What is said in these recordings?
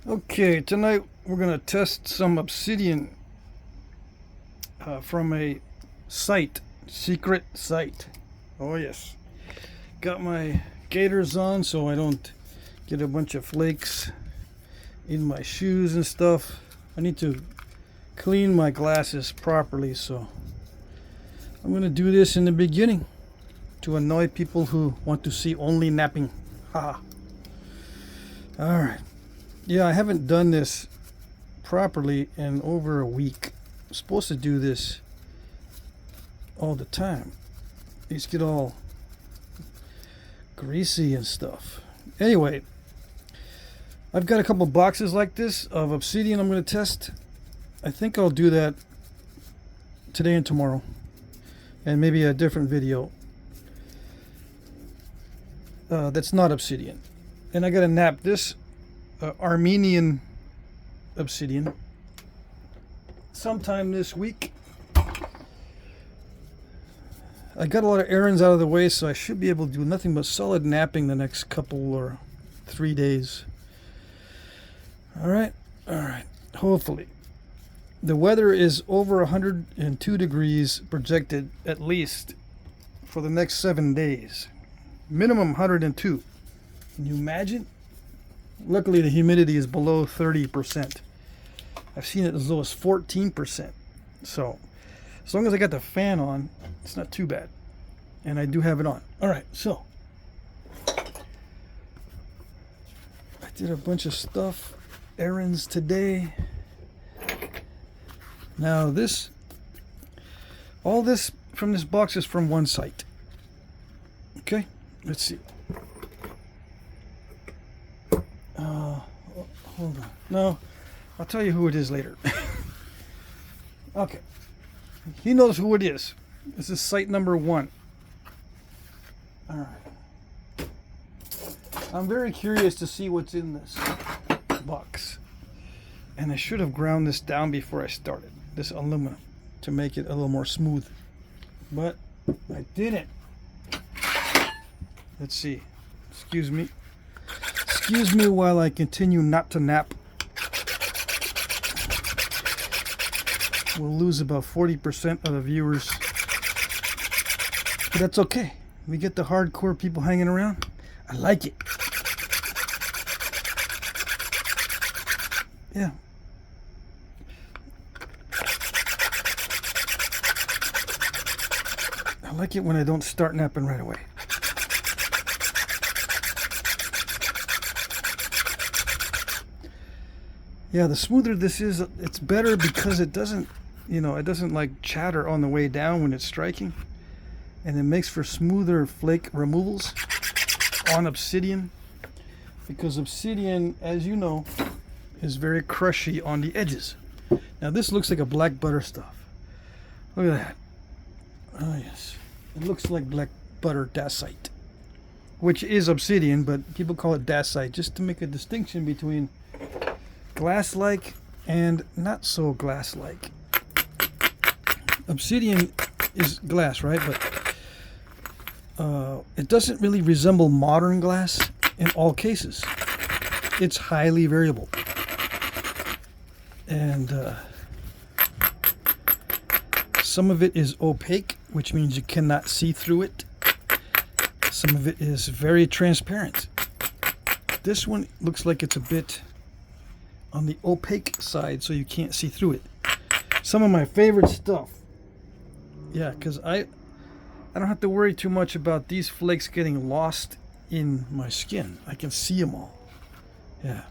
Okay, tonight we're going to test some obsidian from a site, secret site. Oh yes. Got my gaiters on so I don't get a bunch of flakes in my shoes and stuff. I need to clean my glasses properly, so I'm going to do this in the beginning to annoy people who want to see only napping. Haha. Alright. Yeah, I haven't done this properly in over a week. I'm supposed to do this all the time. These get all greasy and stuff. Anyway, I've got a couple boxes like this of obsidian I'm going to test. I think I'll do that today and tomorrow. And maybe a different video that's not obsidian. And I got to nap this Armenian obsidian sometime this week. I got a lot of errands out of the way, so I should be able to do nothing but solid napping the next couple or 3 days. Alright, hopefully. The weather is over 102 degrees projected at least for the next 7 days. Minimum 102. Can you imagine? Luckily, the humidity is below 30%. I've seen it as low as 14%. So, as long as I got the fan on, it's not too bad. And I do have it on. Alright, so. I did a bunch of stuff, errands today. Now all this from this box is from one site. Okay, let's see. Hold on. No, I'll tell you who it is later. Okay. He knows who it is. This is site number 1. Alright. I'm very curious to see what's in this box. And I should have ground this down before I started. This aluminum. To make it a little more smooth. But I didn't. Let's see. Excuse me. Excuse me while I continue not to nap. We'll lose about 40% of the viewers. But that's okay. We get the hardcore people hanging around. I like it. Yeah. I like it when I don't start napping right away. Yeah, the smoother this is, it's better because it doesn't, it doesn't like chatter on the way down when it's striking. And it makes for smoother flake removals on obsidian. Because obsidian, as you know, is very crushy on the edges. Now this looks like a black butter stuff. Look at that. Oh yes. It looks like black butter dacite. Which is obsidian, but people call it dacite just to make a distinction between glass-like and not so glass-like. Obsidian is glass, right? But it doesn't really resemble modern glass in all cases. It's highly variable. And some of it is opaque, which means you cannot see through it. Some of it is very transparent. This one looks like it's a bit on the opaque side, so you can't see through it. Some of my favorite stuff. Yeah, because I don't have to worry too much about these flakes getting lost in my skin. I can see them all. Yeah.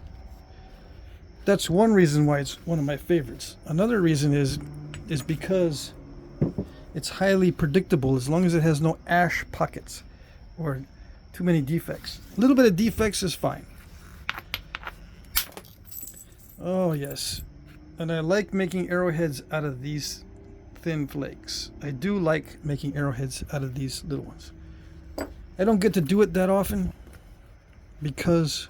That's one reason why it's one of my favorites. Another reason is because it's highly predictable as long as it has no ash pockets or too many defects. A little bit of defects is fine. Oh yes, and I like making arrowheads out of these thin flakes. I do like making arrowheads out of these little ones. I don't get to do it that often because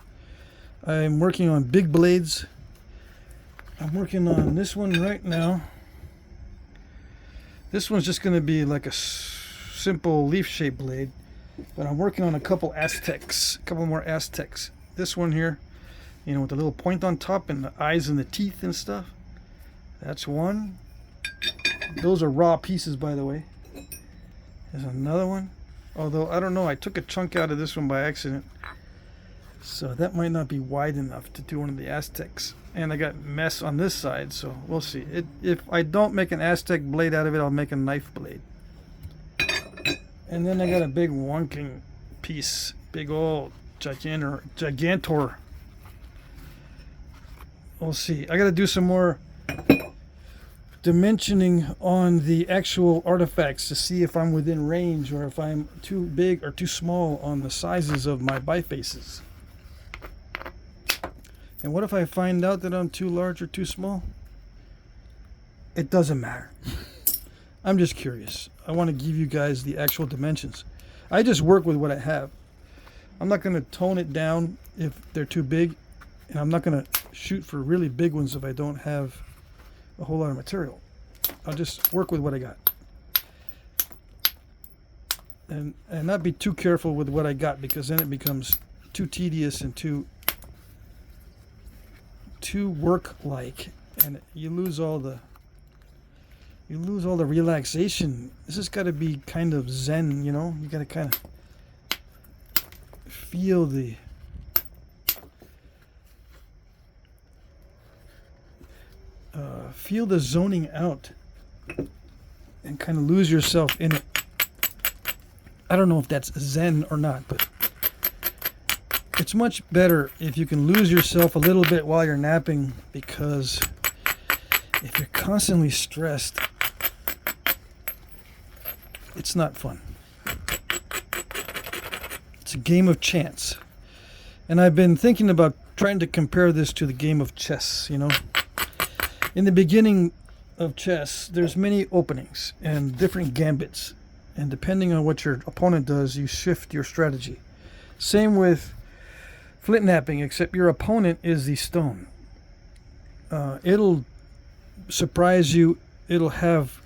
I'm working on big blades. I'm working on this one right now. This one's just going to be like a simple leaf-shaped blade, but I'm working on a couple Aztecs, a couple more Aztecs. This one here You know, with the little point on top and the eyes and the teeth and stuff. That's one. Those are raw pieces, by the way. There's another one. Although, I don't know, I took a chunk out of this one by accident. So that might not be wide enough to do one of the Aztecs. And I got mess on this side, so we'll see. If I don't make an Aztec blade out of it, I'll make a knife blade. And then I got a big wonking piece. Big old gigantor. We'll see. I got to do some more dimensioning on the actual artifacts to see if I'm within range or if I'm too big or too small on the sizes of my bifaces. And what if I find out that I'm too large or too small? It doesn't matter. I'm just curious. I want to give you guys the actual dimensions. I just work with what I have. I'm not going to tone it down if they're too big, and I'm not going to shoot for really big ones if I don't have a whole lot of material. I'll just work with what I got. And not be too careful with what I got, because then it becomes too tedious and too work-like, and you lose all the relaxation. This has got to be kind of zen, you know. You got to kind of feel the zoning out and kind of lose yourself in it. I don't know if that's zen or not, but it's much better if you can lose yourself a little bit while you're napping, because if you're constantly stressed, it's not fun. It's a game of chance. And I've been thinking about trying to compare this to the game of chess, you know. In the beginning of chess, there's many openings and different gambits. And depending on what your opponent does, you shift your strategy. Same with Flintknapping, except your opponent is the stone. It'll surprise you. It'll have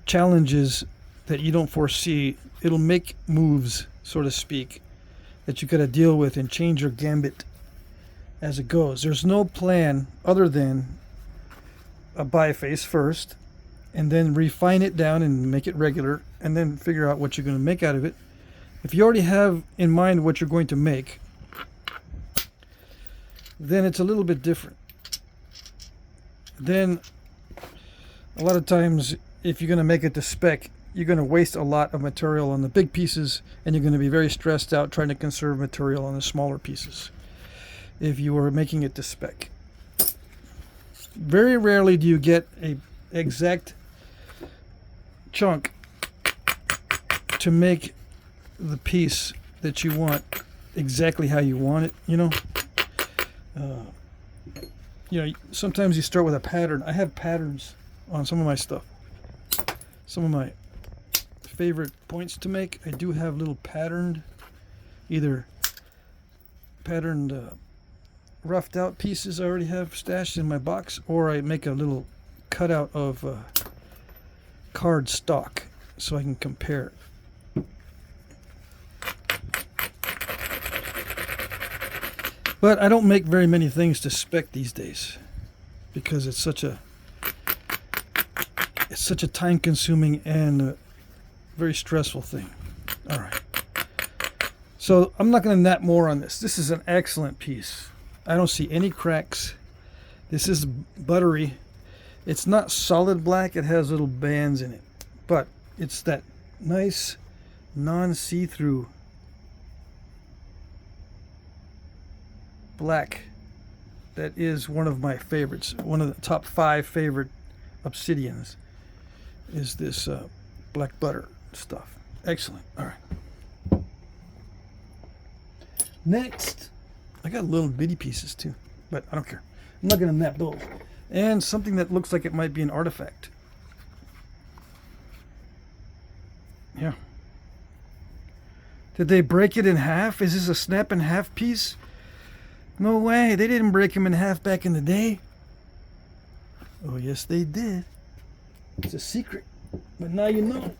challenges that you don't foresee. It'll make moves, so to speak, that you got to deal with and change your gambit as it goes. There's no plan other than a biface first, and then refine it down and make it regular, and then figure out what you're going to make out of it. If you already have in mind what you're going to make, then it's a little bit different. Then a lot of times, if you're going to make it to spec, you're going to waste a lot of material on the big pieces, and you're going to be very stressed out trying to conserve material on the smaller pieces if you are making it to spec. Very rarely do you get a exact chunk to make the piece that you want exactly how you want it, you know. Sometimes you start with a pattern. I have patterns on some of my stuff. Some of my favorite points to make, I do have little patterned, either patterned roughed out pieces I already have stashed in my box, or I make a little cutout of card stock so I can compare. But I don't make very many things to spec these days, because it's such a time-consuming and very stressful thing. All right. So I'm not going to nap more on this. This is an excellent piece. I don't see any cracks. This is buttery. It's not solid black. It has little bands in it, but it's that nice non-see-through black that is one of my favorites. One of the top 5 favorite obsidians is this black butter stuff. Excellent. All right. Next, I got little bitty pieces too, but I don't care. I'm not going to nap those. And something that looks like it might be an artifact. Yeah. Did they break it in half? Is this a snap in half piece? No way. They didn't break them in half back in the day. Oh, yes, they did. It's a secret. But now you know.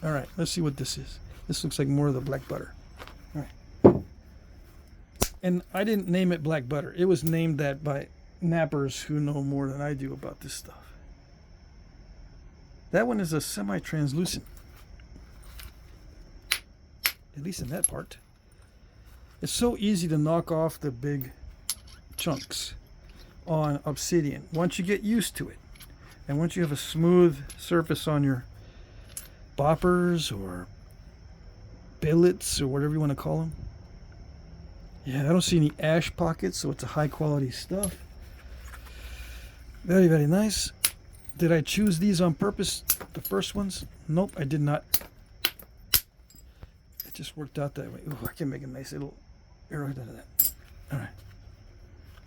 All right, let's see what this is. This looks like more of the black butter. All right. And I didn't name it black butter. It was named that by nappers who know more than I do about this stuff. That one is a semi-translucent. At least in that part. It's so easy to knock off the big chunks on Obsidian once you get used to it. And once you have a smooth surface on your boppers or billets or whatever you want to call them. Yeah, I don't see any ash pockets, so it's a high quality stuff. Very, very nice. Did I choose these on purpose, the first ones? Nope, I did not. It just worked out that way. Ooh, I can make a nice little arrowhead out of that. All right.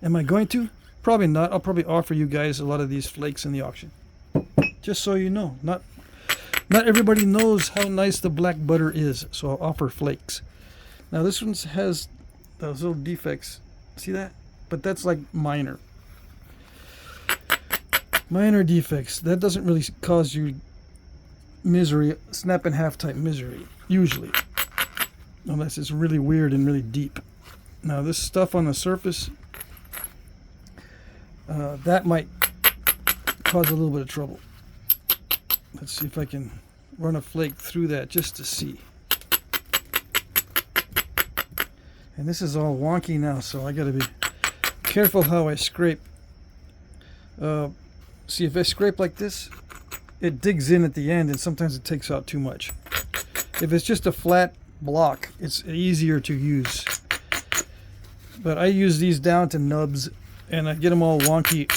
Am I going to? Probably not. I'll probably offer you guys a lot of these flakes in the auction. Just so you know. Not everybody knows how nice the black butter is, so I'll offer flakes. Now this one has those little defects. See that? But that's like minor. Minor defects. That doesn't really cause you misery, snap in half type misery, usually. Unless it's really weird and really deep. Now this stuff on the surface, that might cause a little bit of trouble. Let's see if I can run a flake through that just to see. And this is all wonky now, so I gotta be careful how I scrape. See, if I scrape like this, it digs in at the end and sometimes it takes out too much. If it's just a flat block, it's easier to use. But I use these down to nubs and I get them all wonky,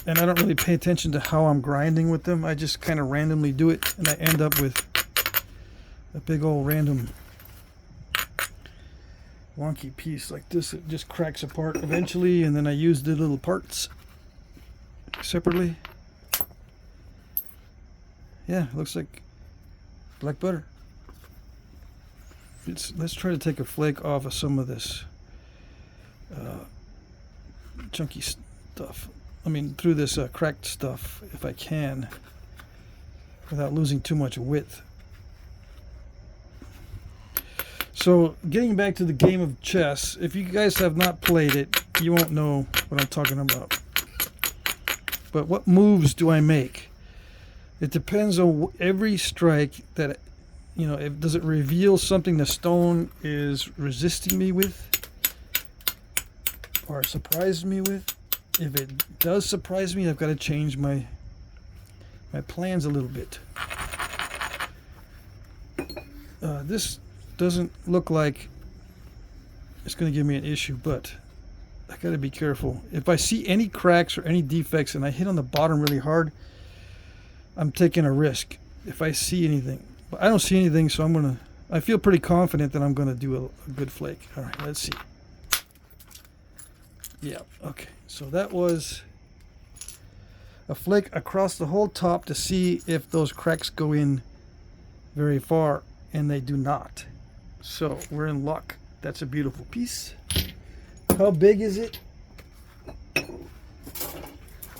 and I don't really pay attention to how I'm grinding with them. I just kind of randomly do it and I end up with a big old random wonky piece like this. It just cracks apart eventually, and then I use the little parts separately. Yeah, looks like black butter. Let's try to take a flake off of some of this chunky stuff. I mean, through this cracked stuff, if I can, without losing too much width. So, getting back to the game of chess, if you guys have not played it, you won't know what I'm talking about. But what moves do I make? It depends on every strike that, you know, does it reveal something the stone is resisting me with? Or surprise me with? If it does surprise me, I've got to change my plans a little bit. This doesn't look like it's going to give me an issue, but I got to be careful. If I see any cracks or any defects and I hit on the bottom really hard, I'm taking a risk. If I see anything, but I don't see anything, so I feel pretty confident that I'm going to do a good flake. All right, let's see. Yeah, okay. So that was a flake across the whole top to see if those cracks go in very far, and they do not. So we're in luck. That's a beautiful piece. How big is it?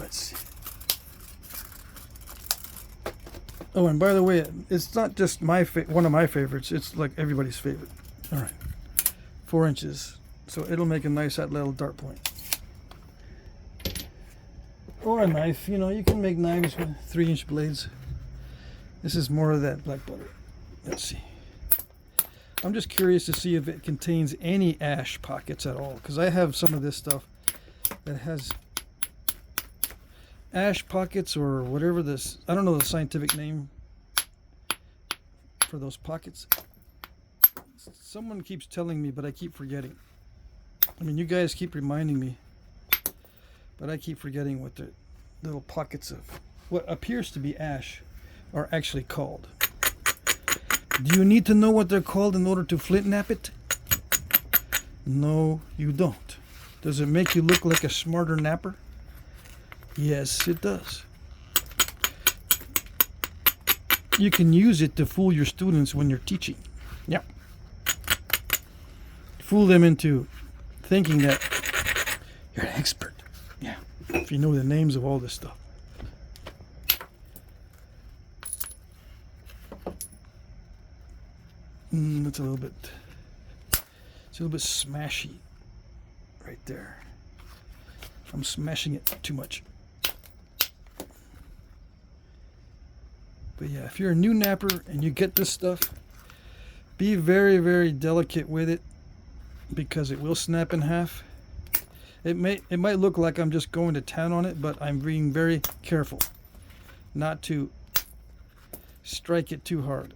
Let's see. Oh, and by the way, it's not just one of my favorites. It's like everybody's favorite. All right, 4 inches. So it'll make a nice little dart point. Or a knife. You know, you can make knives with 3-inch blades. This is more of that black butter. Let's see. I'm just curious to see if it contains any ash pockets at all, because I have some of this stuff that has ash pockets or whatever this, I don't know the scientific name for those pockets. Someone keeps telling me, but I keep forgetting. I mean, you guys keep reminding me, but I keep forgetting what the little pockets of what appears to be ash are actually called. Do you need to know what they're called in order to flint knap it? No, you don't. Does it make you look like a smarter napper? Yes, it does. You can use it to fool your students when you're teaching. Yeah. Fool them into thinking that you're an expert. Yeah. If you know the names of all this stuff. That's a little bit It's a little bit smashy right there. I'm smashing it too much. But yeah, if you're a new napper and you get this stuff, be very, very delicate with it because it will snap in half. It might look like I'm just going to town on it, but I'm being very careful not to strike it too hard.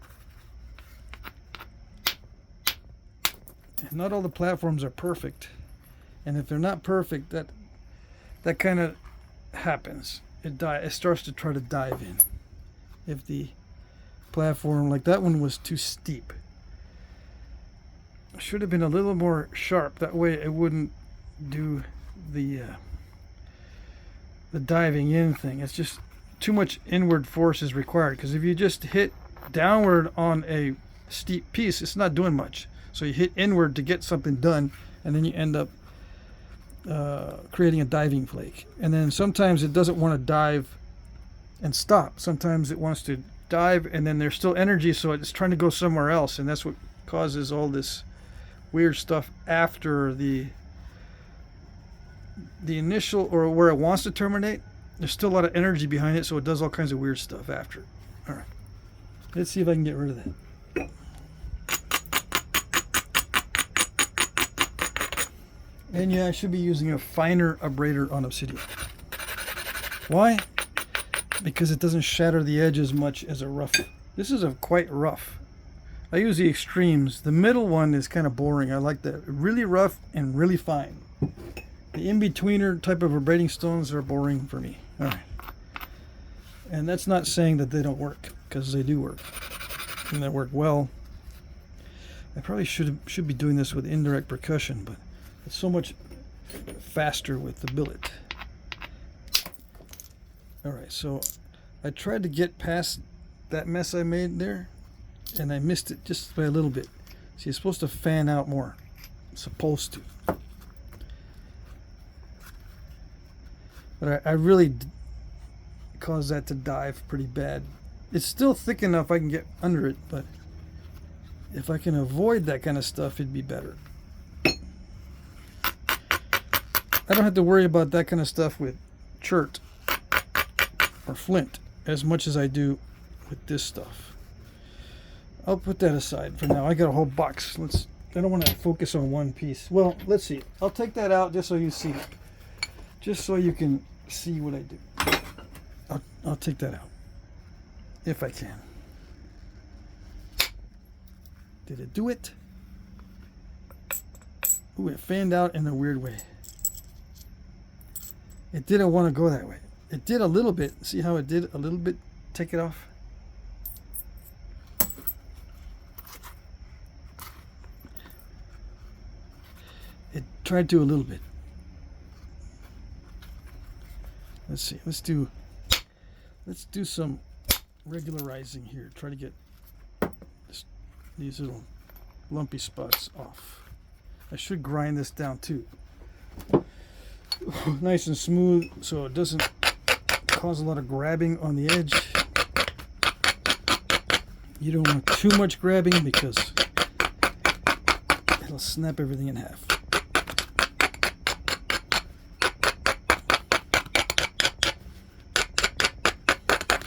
And not all the platforms are perfect, and if they're not perfect, that kind of happens. It starts to try to dive in. If the platform, like that one, was too steep, it should have been a little more sharp. That way, it wouldn't do the diving in thing. It's just too much inward force is required, because if you just hit downward on a steep piece, it's not doing much. So you hit inward to get something done, and then you end up creating a diving flake. And then sometimes it doesn't want to dive and stop. Sometimes it wants to dive and then there's still energy, so it's trying to go somewhere else, and that's what causes all this weird stuff after the initial, or where it wants to terminate. There's still a lot of energy behind it, so it does all kinds of weird stuff after. All right, let's see if I can get rid of that. And yeah, I should be using a finer Abrader on Obsidian. Why? Because it doesn't shatter the edge as much as a rough. This is a quite rough. I use the extremes. The middle one is kind of boring. I like the really rough and really fine. The in-betweener type of abrading stones are boring for me. All right. And that's not saying that they don't work, because they do work. And they work well. I probably should be doing this with indirect percussion, but it's so much faster with the billet. Alright, so I tried to get past that mess I made there, and I missed it just by a little bit. See, you're supposed to fan out more. It's supposed to. But I really caused that to dive pretty bad. It's still thick enough I can get under it, but if I can avoid that kind of stuff, it'd be better. I don't have to worry about that kind of stuff with chert or flint as much as I do with this stuff. I'll put that aside for now. I got a whole box. I don't want to focus on one piece. Well, let's see. I'll take that out just so you see it. Just so you can see what I do. I'll take that out if I can. Did it do it? Ooh, it fanned out in a weird way. It didn't want to go that way. It did a little bit. See how it did a little bit? Take it off. It tried to a little bit. Let's see. Let's do some regularizing here. Try to get these little lumpy spots off. I should grind this down too. Nice and smooth so it doesn't cause a lot of grabbing on the edge. You don't want too much grabbing because it'll snap everything in half.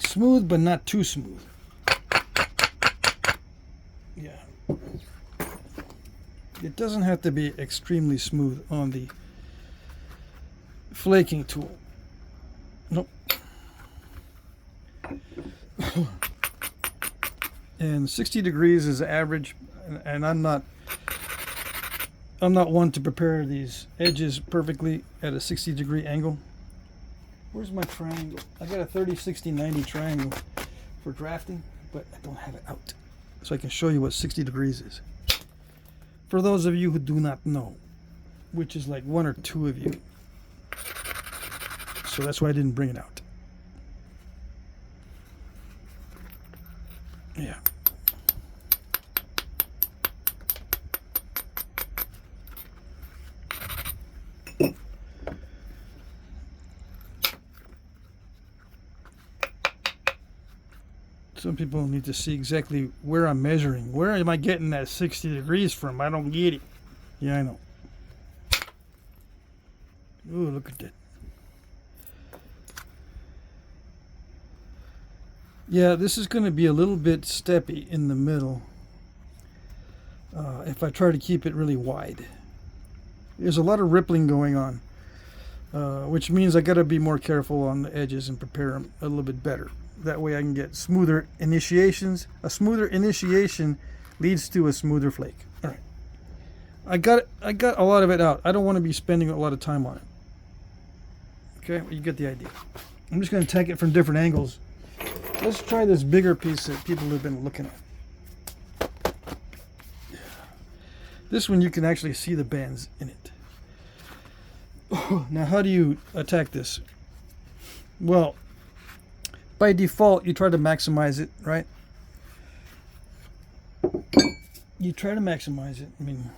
Smooth, but not too smooth. Yeah. It doesn't have to be extremely smooth on the flaking tool. Nope. And 60 degrees is average, and I'm not one to prepare these edges perfectly at a 60 degree angle. Where's my triangle? I got a 30, 60, 90 triangle for drafting, but I don't have it out. So I can show you what 60 degrees is. For those of you who do not know, which is like one or two of you. So that's why I didn't bring it out. Yeah. Some people need to see exactly where I'm measuring. Where am I getting that 60 degrees from? I don't get it. Yeah, I know. Ooh, look at that. Yeah, this is going to be a little bit steppy in the middle if I try to keep it really wide. There's a lot of rippling going on, which means I got to be more careful on the edges and prepare them a little bit better. That way I can get smoother initiations. A smoother initiation leads to a smoother flake. All right. I got a lot of it out. I don't want to be spending a lot of time on it. Okay, well, you get the idea. I'm just going to take it from different angles. Let's try this bigger piece that people have been looking at. This one you can actually see the bands in it. Now how do you attack this? Well, by default you try to maximize it, right? You try to maximize it. I mean,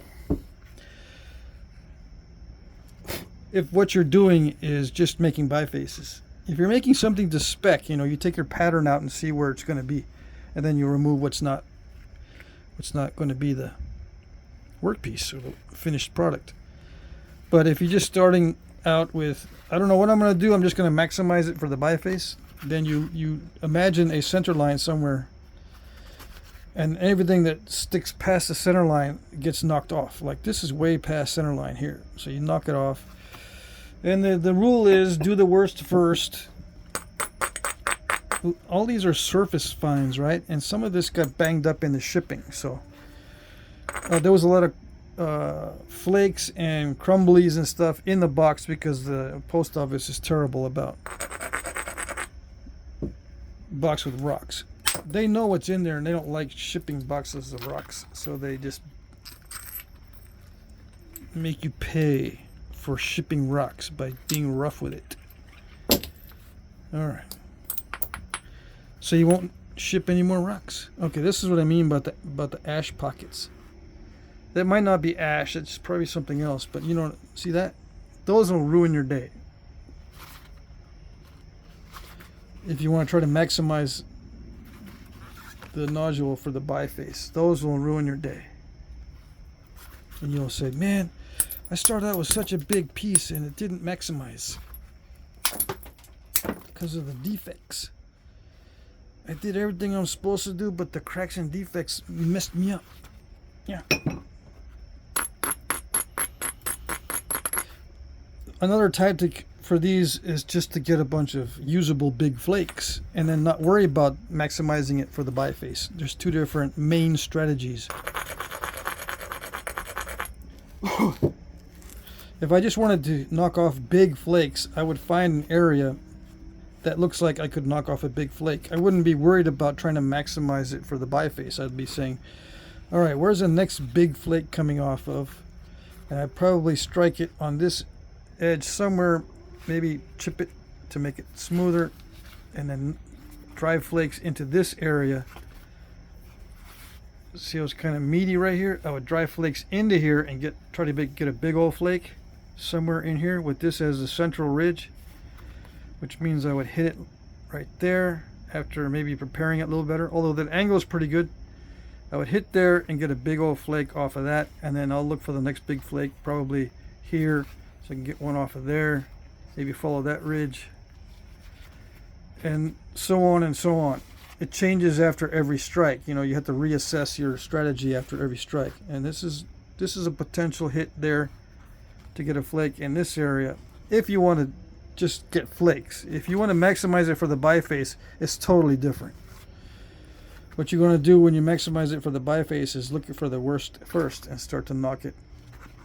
if what you're doing is just making bifaces. If you're making something to spec, you know, you take your pattern out and see where it's going to be, and then you remove what's not going to be the workpiece or the finished product. But if you're just starting out with, I don't know what I'm going to do, I'm just going to maximize it for the biface, then you imagine a center line somewhere, and everything that sticks past the center line gets knocked off. Like this is way past center line here, so you knock it off. And the rule is do the worst first. All these are surface fines, right? And some of this got banged up in the shipping. So there was a lot of flakes and crumblies and stuff in the box because the post office is terrible about box with rocks. They know what's in there and they don't like shipping boxes of rocks. So they just make you pay for shipping rocks by being rough with it. Alright. So you won't ship any more rocks. Okay, this is what I mean about the ash pockets. That might not be ash, it's probably something else, but you know, see that? Those will ruin your day. If you want to try to maximize the nodule for the biface, those will ruin your day. And you'll say, man, I started out with such a big piece and it didn't maximize because of the defects. I did everything I'm supposed to do, but the cracks and defects messed me up. Yeah. Another tactic for these is just to get a bunch of usable big flakes and then not worry about maximizing it for the biface. There's two different main strategies. If I just wanted to knock off big flakes, I would find an area that looks like I could knock off a big flake. I wouldn't be worried about trying to maximize it for the biface. I'd be saying, all right, where's the next big flake coming off of? And I'd probably strike it on this edge somewhere, maybe chip it to make it smoother, and then drive flakes into this area. See how it's kind of meaty right here? I would drive flakes into here and try to get a big old flake somewhere in here with this as a central ridge, which means I would hit it right there after maybe preparing it a little better, although that angle is pretty good. I would hit there and get a big old flake off of that, and then I'll look for the next big flake probably here, so I can get one off of there, maybe follow that ridge, and so on and so on. It changes after every strike. You know, you have to reassess your strategy after every strike, and this is a potential hit there to get a flake in this area if you want to just get flakes. If you want to maximize it for the biface, it's totally different. What you're going to do when you maximize it for the biface is look for the worst first and start to knock it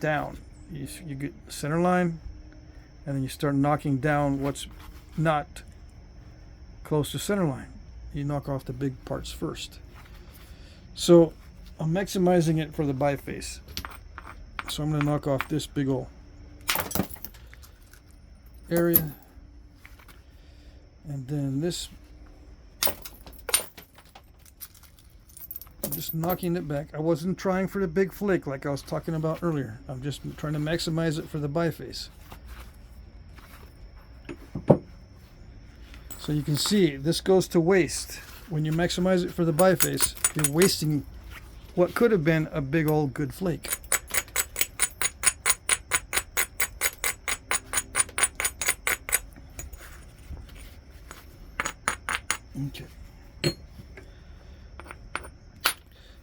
down. You get center line, and then you start knocking down what's not close to center line. You knock off the big parts first. So I'm maximizing it for the biface. So I'm going to knock off this big old area, and then this, I'm just knocking it back. I wasn't trying for the big flake like I was talking about earlier. I'm just trying to maximize it for the biface. So you can see this goes to waste. When you maximize it for the biface, you're wasting what could have been a big old good flake. Okay.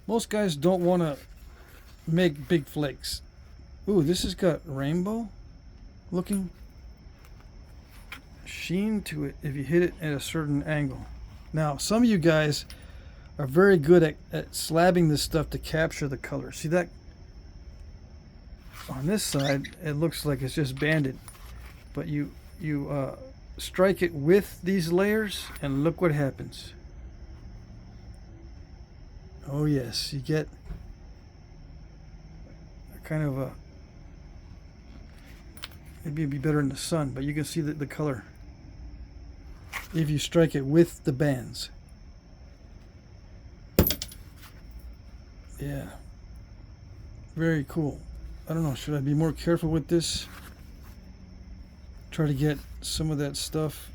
Most guys don't want to make big flakes. Ooh, this has got rainbow looking sheen to it if you hit it at a certain angle. Now, some of you guys are very good at slabbing this stuff to capture the color. See that? On this side, it looks like it's just banded. But you strike it with these layers and look what happens. Oh yes, you get a kind of a, maybe it'd be better in the sun, but you can see the color if you strike it with the bands. Yeah, very cool. I don't know, should I be more careful with this? Try to get some of that stuff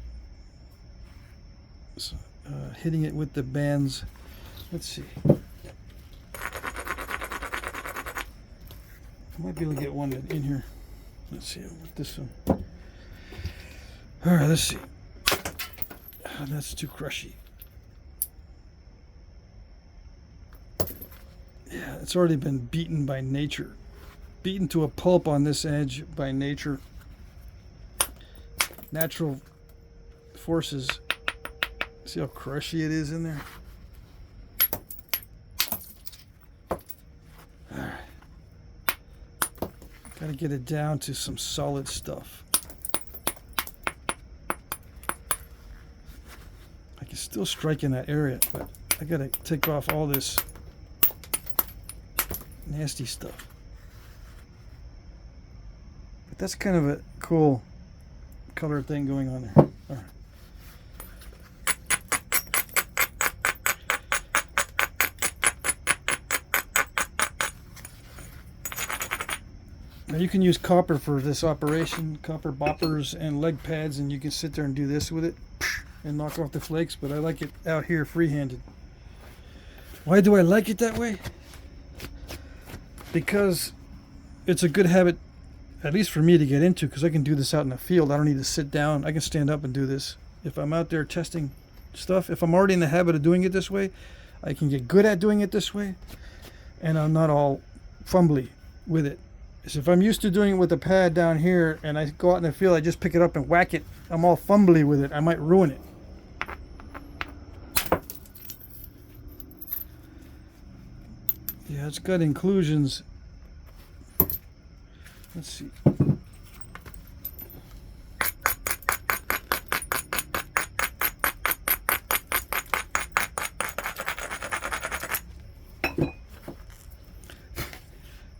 hitting it with the bands. Let's see. I might be able to get one in here. Let's see with this one. All right, let's see. Oh, that's too crushy. Yeah, it's already been beaten by nature. Beaten to a pulp on this edge by nature. Natural forces. See how crushy it is in there? Alright. Gotta get it down to some solid stuff. I can still strike in that area, but I gotta take off all this nasty stuff. But that's kind of a cool color thing going on there. All right. Now you can use copper for this operation, copper boppers and leg pads, and you can sit there and do this with it and knock off the flakes, but I like it out here free-handed. Why do I like it that way? Because it's a good habit, at least for me, to get into, because I can do this out in the field. I don't need to sit down. I can stand up and do this. If I'm out there testing stuff, if I'm already in the habit of doing it this way, I can get good at doing it this way, and I'm not all fumbly with it. So if I'm used to doing it with a pad down here, and I go out in the field, I just pick it up and whack it, I'm all fumbly with it. I might ruin it. Yeah, it's got inclusions. Let's see.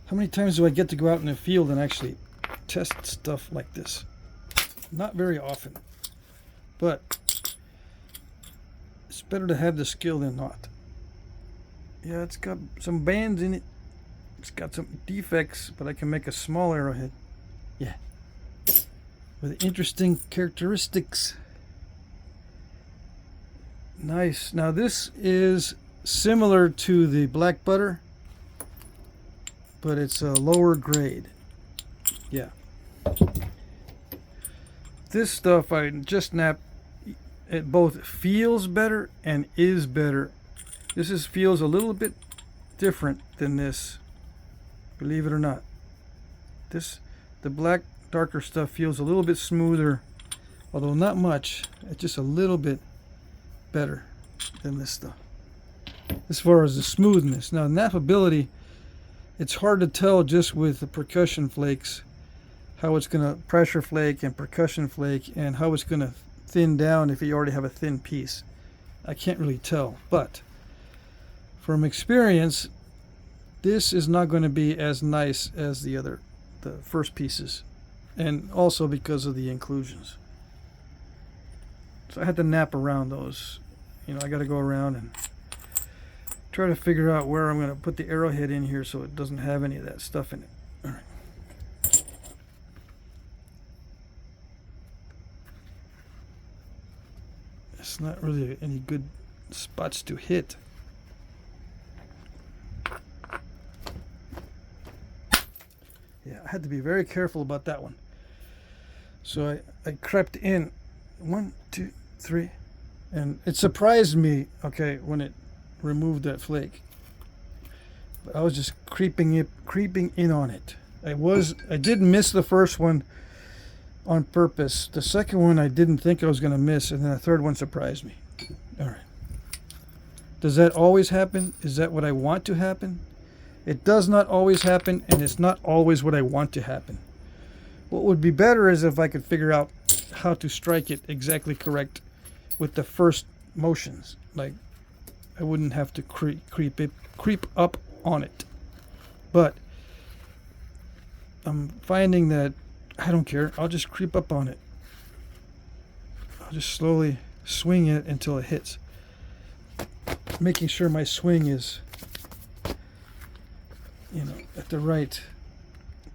How many times do I get to go out in the field and actually test stuff like this? Not very often, but it's better to have the skill than not. Yeah, it's got some bands in it. It's got some defects, but I can make a small arrowhead. Yeah. With interesting characteristics. Nice. Now this is similar to the black butter, but it's a lower grade. Yeah. This stuff I just napped, it both feels better and is better. This feels a little bit different than this, believe it or not. The black darker stuff feels a little bit smoother, although not much. It's just a little bit better than this stuff as far as the smoothness. Now nappability, it's hard to tell just with the percussion flakes how it's going to pressure flake and percussion flake, and how it's going to thin down if you already have a thin piece. I can't really tell, but from experience, this is not going to be as nice as the first pieces, and also because of the inclusions. So I had to nap around those. You know, I got to go around and try to figure out where I'm going to put the arrowhead in here so it doesn't have any of that stuff in it. All right. It's not really any good spots to hit. Yeah, I had to be very careful about that one. So I crept in 1, 2, 3, And it surprised me, okay, when it removed that flake. But I was just creeping in on it. I did miss the first one on purpose. The second one I didn't think I was going to miss, and then the third one surprised me. All right. Does that always happen? Is that what I want to happen? It does not always happen, and it's not always what I want to happen. What would be better is if I could figure out how to strike it exactly correct with the first motions. Like, I wouldn't have to creep up on it. But I'm finding that I don't care. I'll just creep up on it. I'll just slowly swing it until it hits. Making sure my swing is, at the right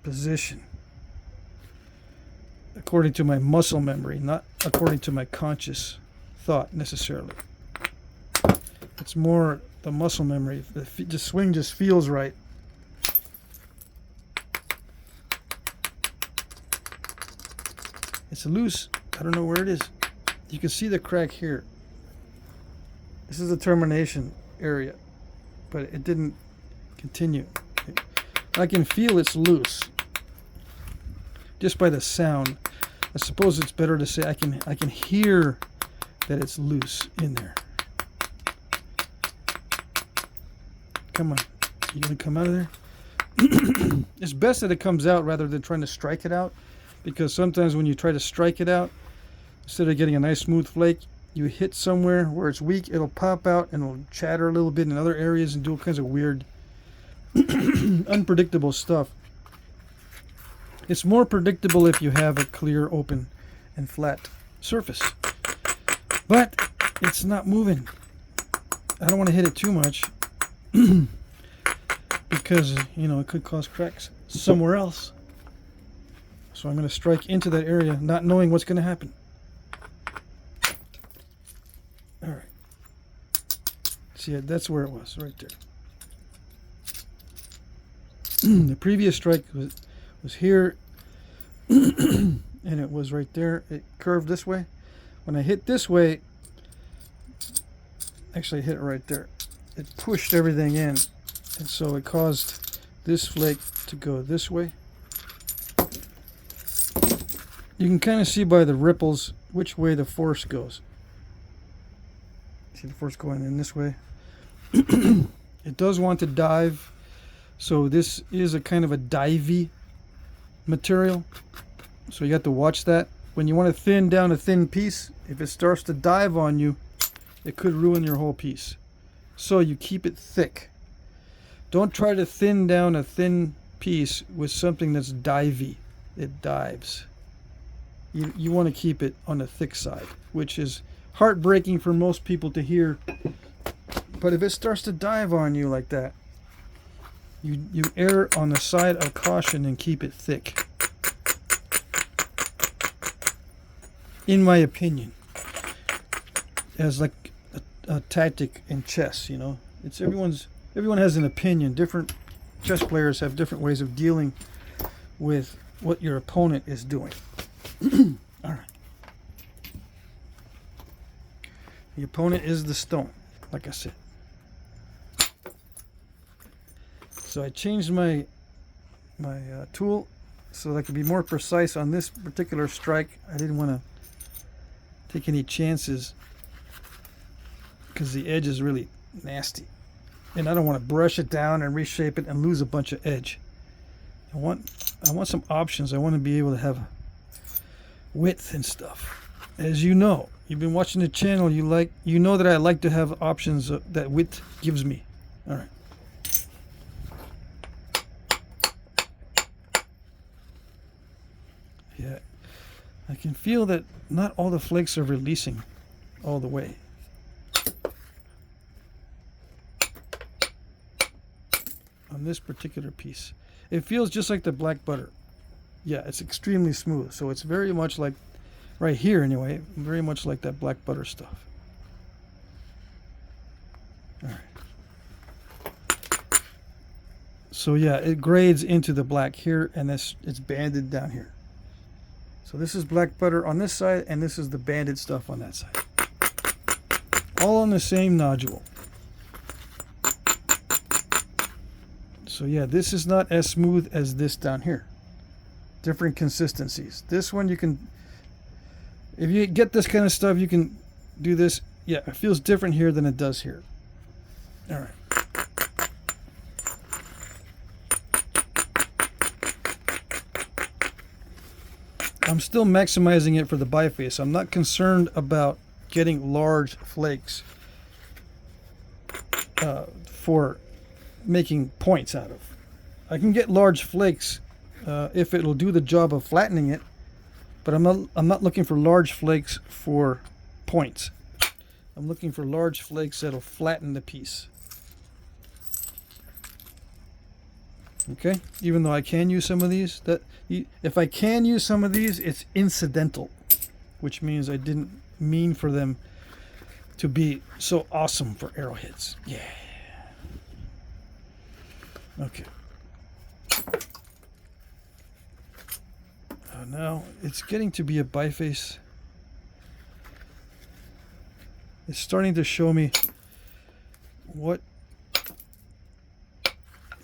position. According to my muscle memory, not according to my conscious thought necessarily. It's more the muscle memory. The swing just feels right. It's loose. I don't know where it is. You can see the crack here. This is the termination area, but it didn't continue. I can feel it's loose just by the sound. I suppose it's better to say I can hear that it's loose in there. Come on. You gonna come out of there? It's best that it comes out rather than trying to strike it out, because sometimes when you try to strike it out, instead of getting a nice smooth flake, you hit somewhere where it's weak, it'll pop out and it'll chatter a little bit in other areas and do all kinds of weird unpredictable stuff. It's more predictable if you have a clear, open, and flat surface. But it's not moving. I don't want to hit it too much because, it could cause cracks somewhere else. So I'm going to strike into that area, not knowing what's going to happen. All right. See, that's where it was, right there. The previous strike was here, and it was right there. It curved this way. When I hit this way, actually I hit it right there. It pushed everything in, and so it caused this flake to go this way. You can kind of see by the ripples which way the force goes. See the force going in this way. It does want to dive, so this is a kind of a divey material. So you have to watch that. When you want to thin down a thin piece, if it starts to dive on you, it could ruin your whole piece. So you keep it thick. Don't try to thin down a thin piece with something that's divey. It dives. You want to keep it on the thick side, which is heartbreaking for most people to hear. But if it starts to dive on you like that, you err on the side of caution and keep it thick. In my opinion, as like a tactic in chess, it's everyone has an opinion. Different chess players have different ways of dealing with what your opponent is doing. All right. The opponent is the stone, like I said. So I changed my tool so that I could be more precise on this particular strike. I didn't want to take any chances because the edge is really nasty, and I don't want to brush it down and reshape it and lose a bunch of edge. I want some options. I want to be able to have width and stuff. As you know, you've been watching the channel, you know that I like to have options that width gives me. All right. Yeah, I can feel that not all the flakes are releasing all the way. On this particular piece, it feels just like the black butter. Yeah, it's extremely smooth, so it's very much like, right here anyway, very much like that black butter stuff. All right. So yeah, it grades into the black here, and it's banded down here. So this is black butter on this side, and this is the banded stuff on that side. all on the same nodule. So yeah, this is not as smooth as this down here. Different consistencies. This one you can, if you get this kind of stuff, you can do this. Yeah, it feels different here than it does here. All right. I'm still maximizing it for the biface. I'm not concerned about getting large flakes for making points out of. I can get large flakes if it'll do the job of flattening it, but I'm not looking for large flakes for points. I'm looking for large flakes that'll flatten the piece. Okay, even though I can use some of these, if I can use some of these, it's incidental, which means I didn't mean for them to be so awesome for arrowheads. Yeah. Okay. Now it's getting to be a biface. It's starting to show me what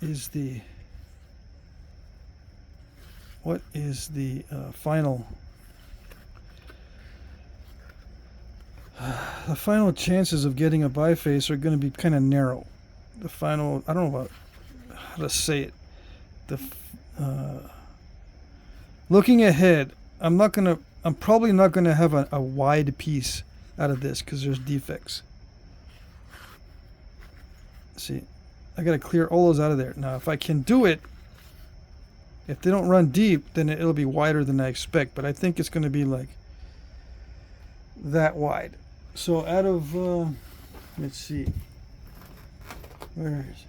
is the final the final chances of getting a biface are going to be kind of narrow. The final, I don't know about how to say it. Looking ahead, I'm probably not gonna have a wide piece out of this because there's defects. See, I gotta clear all those out of there. Now, if I can do it, if they don't run deep, then it'll be wider than I expect. But I think it's gonna be like that wide. So out of, let's see, where is it?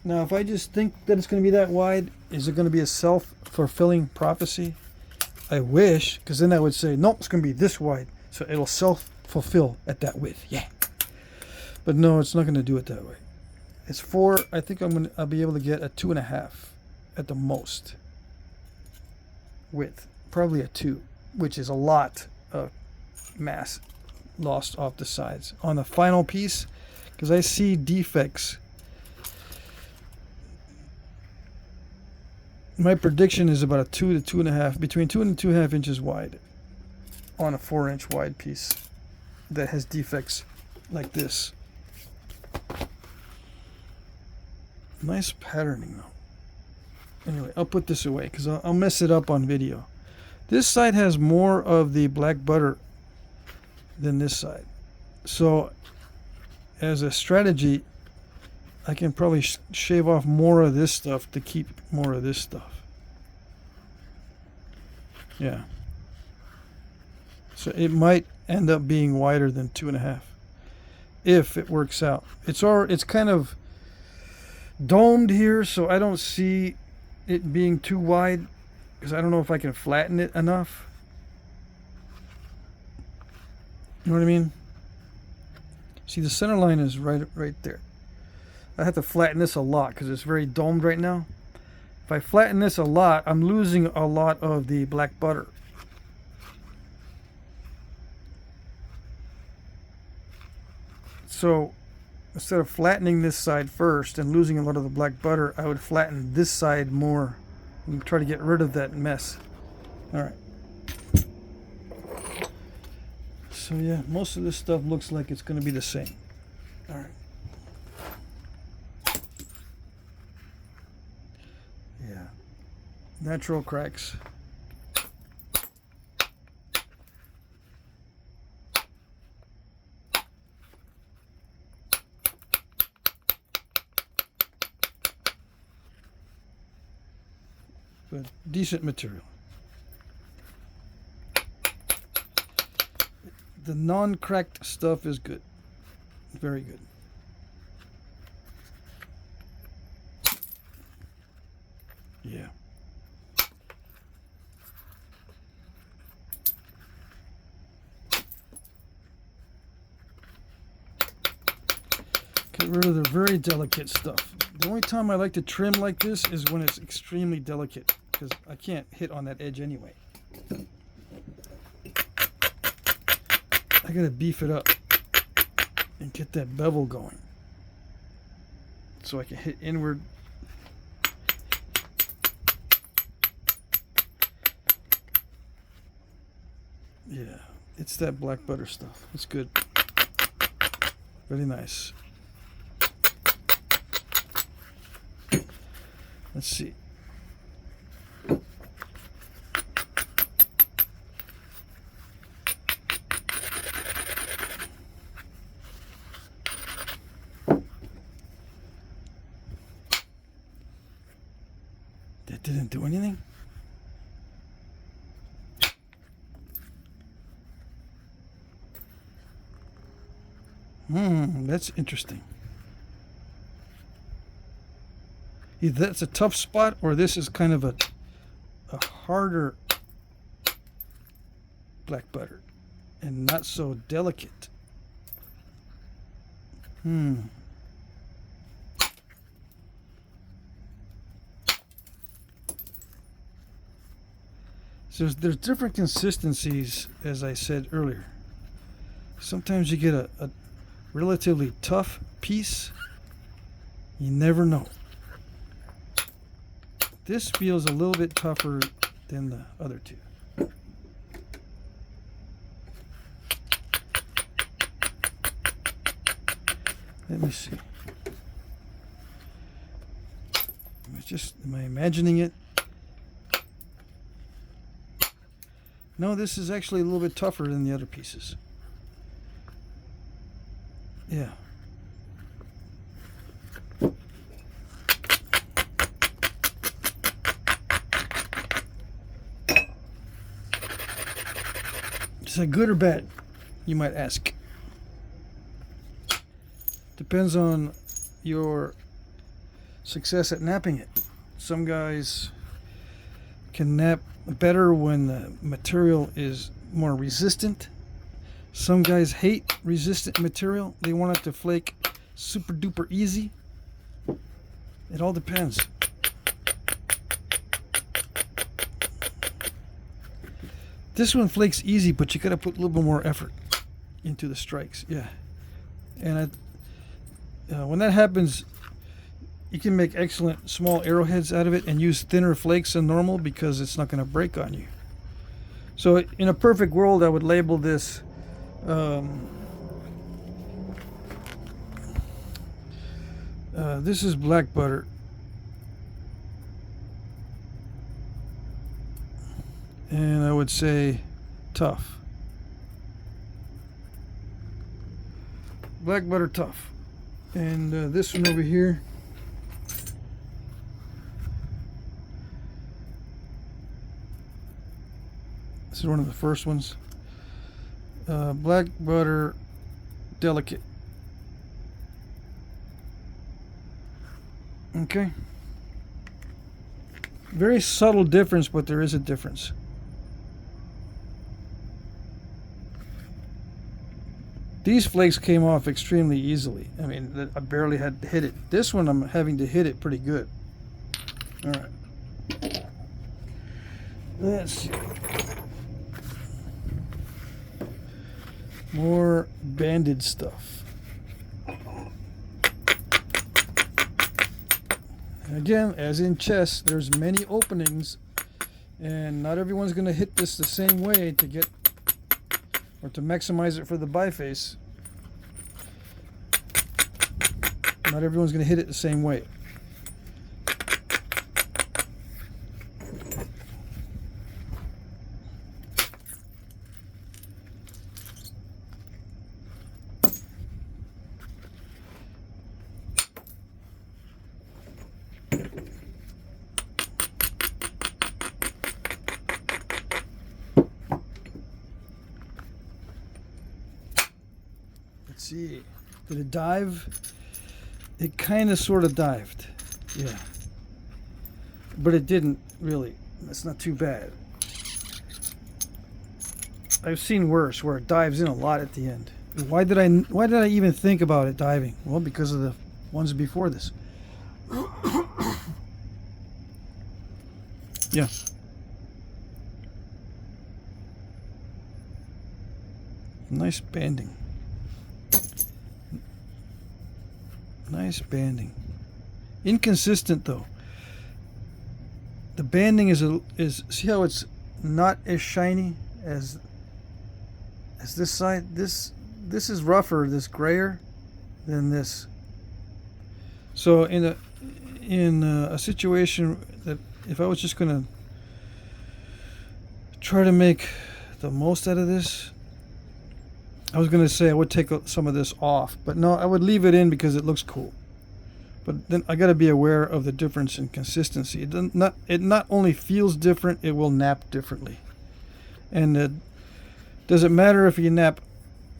Now, if I just think that it's going to be that wide, is it going to be a self-fulfilling prophecy? I wish, because then I would say, nope, it's going to be this wide. So it'll self-fulfill at that width. Yeah. But no, it's not going to do it that way. It's 4. I think I'll be able to get a 2.5 at the most width. Probably a 2, which is a lot of mass lost off the sides. On the final piece, because I see defects. My prediction is about a 2 to 2.5, between 2 and 2.5 inches wide on a 4-inch wide piece that has defects like this. Nice patterning though. Anyway, I'll put this away because I'll mess it up on video. This side has more of the black butter than this side. So as a strategy, I can probably shave off more of this stuff to keep more of this stuff. Yeah. So it might end up being wider than 2.5 if it works out. It's kind of domed here, so I don't see it being too wide because I don't know if I can flatten it enough. You know what I mean? See, the center line is right there. I have to flatten this a lot because it's very domed right now. If I flatten this a lot, I'm losing a lot of the black butter. So instead of flattening this side first and losing a lot of the black butter, I would flatten this side more and try to get rid of that mess. All right. So yeah, most of this stuff looks like it's going to be the same. All right. Yeah, natural cracks. But decent material. The non-cracked stuff is good. Very good. Yeah. Get rid of the very delicate stuff. The only time I like to trim like this is when it's extremely delicate, because I can't hit on that edge anyway. I I gotta beef it up and get that bevel going so I can hit inward. Yeah, it's that black butter stuff. It's good. Really nice. Let's see. That didn't do anything? That's interesting. Either that's a tough spot or this is kind of a harder black butter and not so delicate. So there's different consistencies, as I said earlier. Sometimes you get a relatively tough piece. You never know. This feels a little bit tougher than the other two. Let me see. Am I imagining it? No, this is actually a little bit tougher than the other pieces. Yeah. Is that good or bad, you might ask? Depends on your success at napping it. Some guys can nap better when the material is more resistant. Some guys hate resistant material. They want it to flake super duper easy. It all depends. This one flakes easy, but you gotta put a little bit more effort into the strikes. Yeah. And when that happens, you can make excellent small arrowheads out of it and use thinner flakes than normal because it's not going to break on you. So in a perfect world, I would label this this is black butter. And I would say tough. Black butter tough. And this one over here, this is one of the first ones. Black butter delicate. Okay. Very subtle difference, but there is a difference. These flakes came off extremely easily. I mean, I barely had to hit it. This one, I'm having to hit it pretty good. All right. Let's see. More banded stuff. And again, as in chess, there's many openings, and not everyone's going to hit this the same way to get or to maximize it for the biface. Not everyone's going to hit it the same way. See, did it dive? It kind of sort of dived, yeah, but it didn't really. That's not too bad. I've seen worse where it dives in a lot at the end. Why did I even think about it diving? Well, because of the ones before this. Yeah. Nice banding. Nice banding. Inconsistent though. The banding is see how it's not as shiny as this side. This is rougher, this grayer than this. So in a situation that if I was just gonna try to make the most out of this, I was gonna say I would take some of this off, but no, I would leave it in because it looks cool. But then I got to be aware of the difference in consistency. It not only feels different, it will nap differently. And does it matter if you nap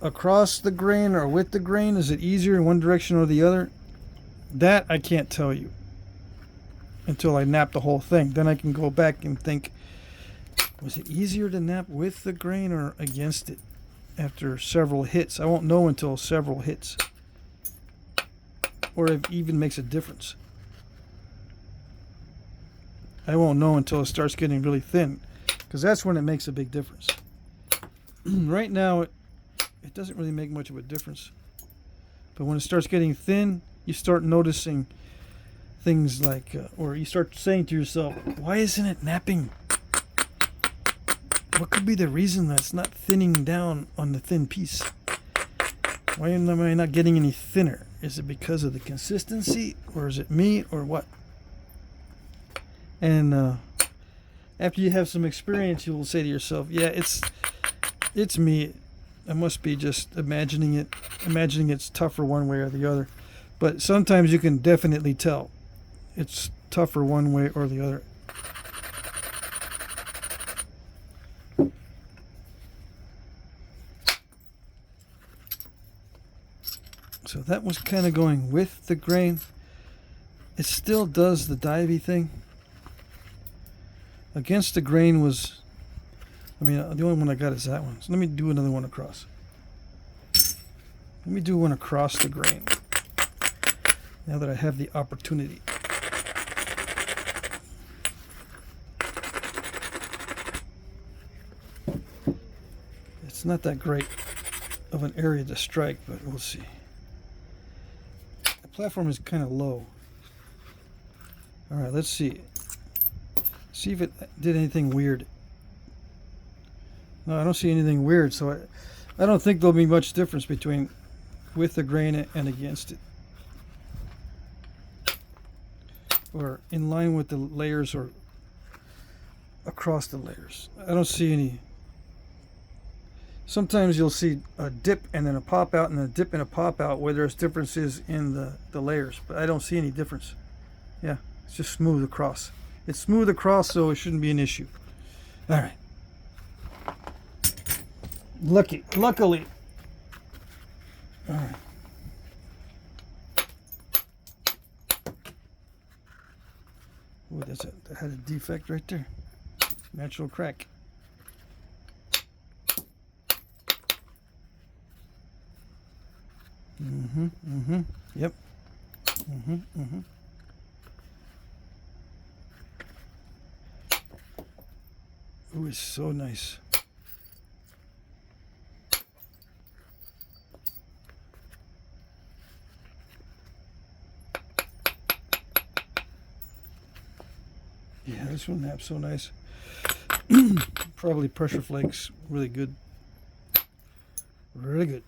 across the grain or with the grain? Is it easier in one direction or the other? That I can't tell you until I nap the whole thing. Then I can go back and think, was it easier to nap with the grain or against it after several hits? I won't know until several hits. Or if it even makes a difference. I won't know until it starts getting really thin, because that's when it makes a big difference. Right now it doesn't really make much of a difference, but when it starts getting thin, you start noticing things like or you start saying to yourself, why isn't it napping? What could be the reason that's not thinning down on the thin piece? Why am I not getting any thinner? Is it because of the consistency, or is it me, or what? And after you have some experience, you will say to yourself, yeah, it's me. I must be just imagining it's tougher one way or the other. But sometimes you can definitely tell it's tougher one way or the other. So that was kind of going with the grain. It still does the divey thing. Against the grain was, the only one I got is that one. So let me do another one across. Let me do one across the grain, now that I have the opportunity. It's not that great of an area to strike, but we'll see. Platform is kind of low. All right, let's see if it did anything weird. No, I don't see anything weird, so I don't think there'll be much difference between with the grain and against it, or in line with the layers or across the layers. I don't see any. Sometimes you'll see a dip and then a pop out and a dip and a pop out where there's differences in the layers, but I don't see any difference. Yeah, it's just smooth across. It's smooth across, so it shouldn't be an issue. All right. Luckily. All right. Ooh, that had a defect right there. Natural crack. Yep. Ooh, it's so nice. Yeah, this one naps so nice. Probably pressure flakes, really good. Really good.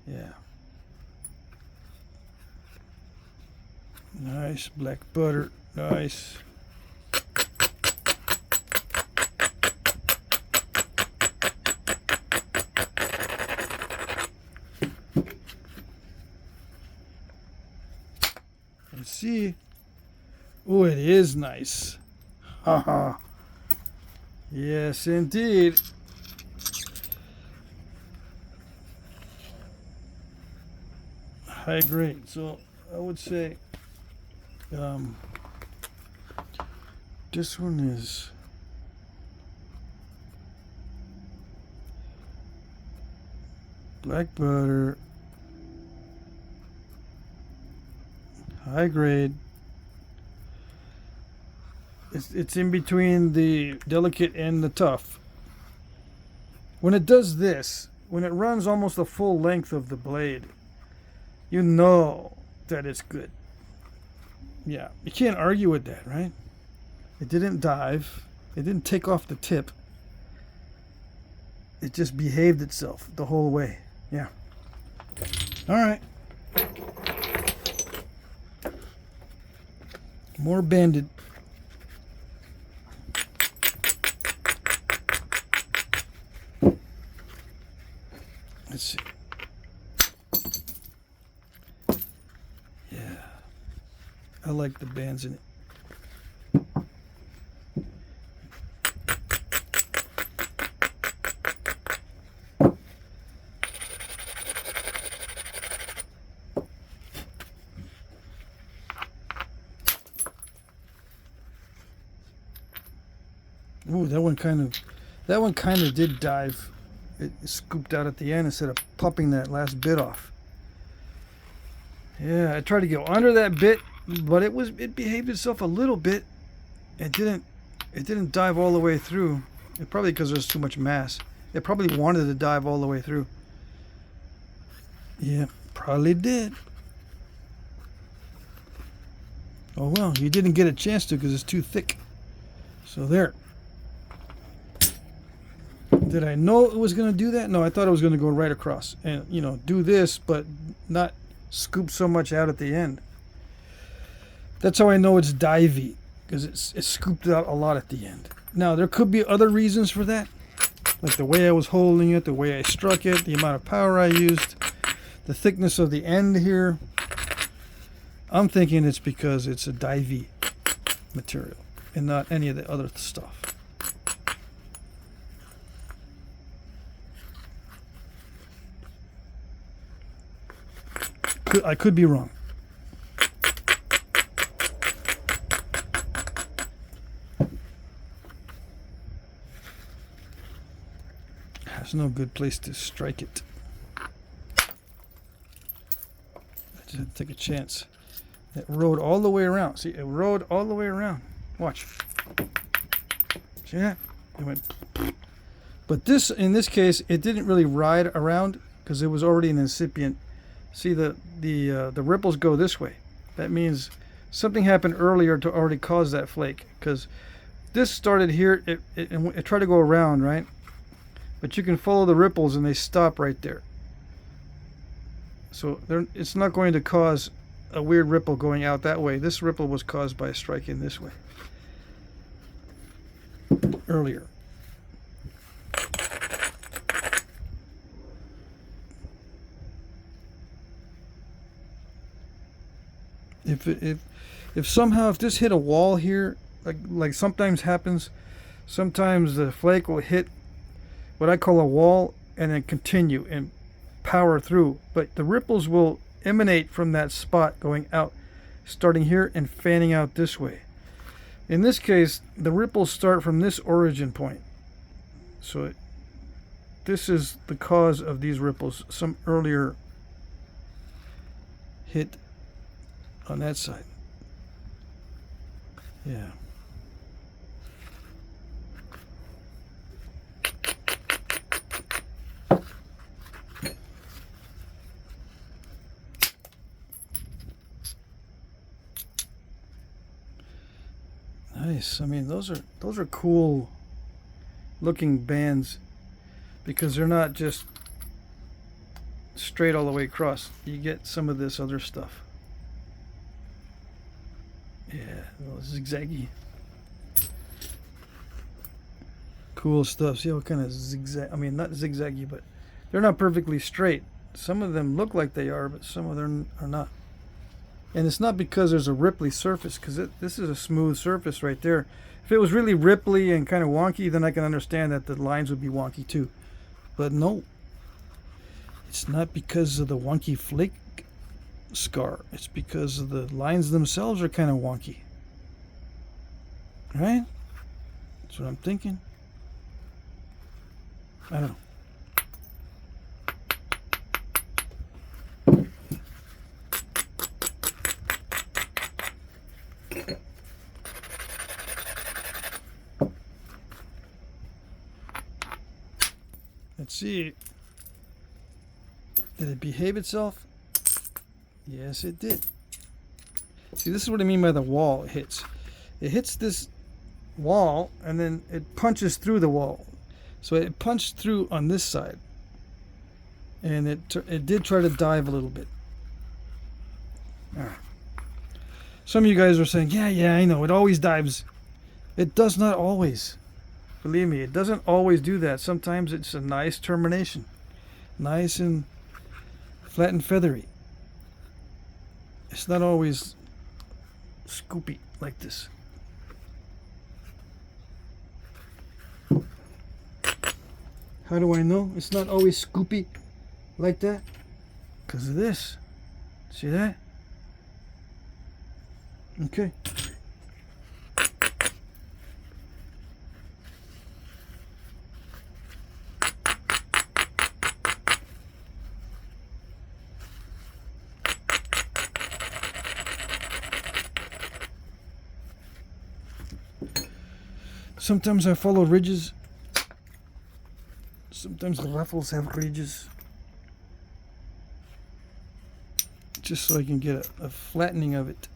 Yeah. Nice black butter. Nice. Let's see. Oh, it is nice. Haha. Yes, indeed. High grade. So I would say this one is black butter, high grade. It's in between the delicate and the tough. when it does this, when it runs almost the full length of the blade, you know that it's good. Yeah, you can't argue with that, right? It didn't dive. It didn't take off the tip. It just behaved itself the whole way. Yeah. All right. More banded. Let's see. Yeah. I like the bands in it. Ooh, that one kind of did dive. It scooped out at the end instead of popping that last bit off. Yeah, I tried to go under that bit, but it behaved itself a little bit. It didn't dive all the way through. It probably because there's too much mass. It probably wanted to dive all the way through. Yeah, probably did. Oh well, you didn't get a chance to because it's too thick. So there. Did I know it was going to do that? No, I thought it was going to go right across and, you know, do this, but not scoop so much out at the end. That's how I know it's divey, because it scooped out a lot at the end. Now, there could be other reasons for that, like the way I was holding it, the way I struck it, the amount of power I used, the thickness of the end here. I'm thinking it's because it's a divey material and not any of the other stuff. I could be wrong. There's no good place to strike it. I just had to take a chance. It rode all the way around. See, it rode all the way around. Watch. See that? It went. But this, in this case, it didn't really ride around because it was already an incipient. See, the ripples go this way. That means something happened earlier to already cause that flake. Because this started here, it tried to go around, right? But you can follow the ripples and they stop right there. So it's not going to cause a weird ripple going out that way. This ripple was caused by striking this way earlier. If somehow if this hit a wall here, like sometimes happens, sometimes the flake will hit what I call a wall and then continue and power through, but the ripples will emanate from that spot going out, starting here and fanning out this way. In this case, the ripples start from this origin point, so this is the cause of these ripples. Some earlier hit on that side. Yeah. Nice. I mean, those are cool looking bands because they're not just straight all the way across. You get some of this other stuff. Yeah, a little zigzaggy. Cool stuff. See what kind of zigzag, I mean, not zigzaggy, but they're not perfectly straight. Some of them look like they are, but some of them are not. And it's not because there's a ripply surface, because this is a smooth surface right there. If it was really ripply and kind of wonky, then I can understand that the lines would be wonky too. But no, it's not because of the wonky flake scar. It's because the lines themselves are kind of wonky. Right? That's what I'm thinking. I don't know. Let's see. Did it behave itself? Yes, it did. See, this is what I mean by the wall it hits. It hits this wall and then it punches through the wall. So it punched through on this side. And it did try to dive a little bit. All right. Some of you guys are saying, yeah, I know, it always dives. It does not always. Believe me, it doesn't always do that. Sometimes it's a nice termination. Nice and flat and feathery. It's not always scoopy like this. How do I know it's not always scoopy like that? Because of this. See that? Okay. Sometimes I follow ridges. Sometimes the ruffles have ridges. Just so I can get a flattening of it.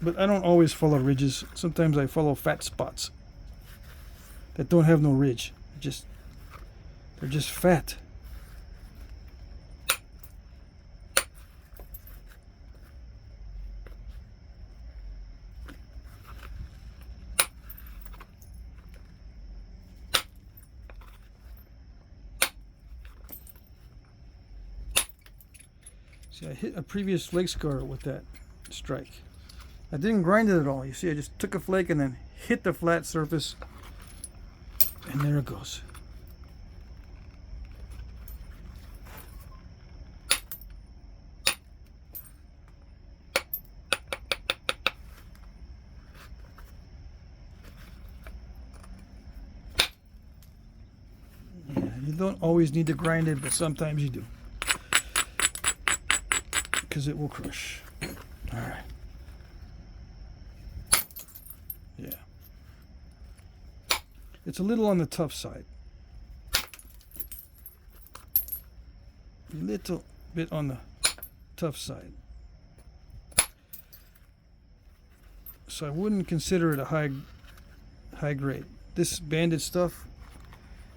But I don't always follow ridges. Sometimes I follow fat spots that don't have no ridge. They're just fat. See, I hit a previous flake scar with that strike. I didn't grind it at all. You see, I just took a flake and then hit the flat surface, and there it goes. Yeah, you don't always need to grind it, but sometimes you do. Because it will crush. All right. Yeah. It's a little on the tough side. A little bit on the tough side. So I wouldn't consider it a high grade. This banded stuff,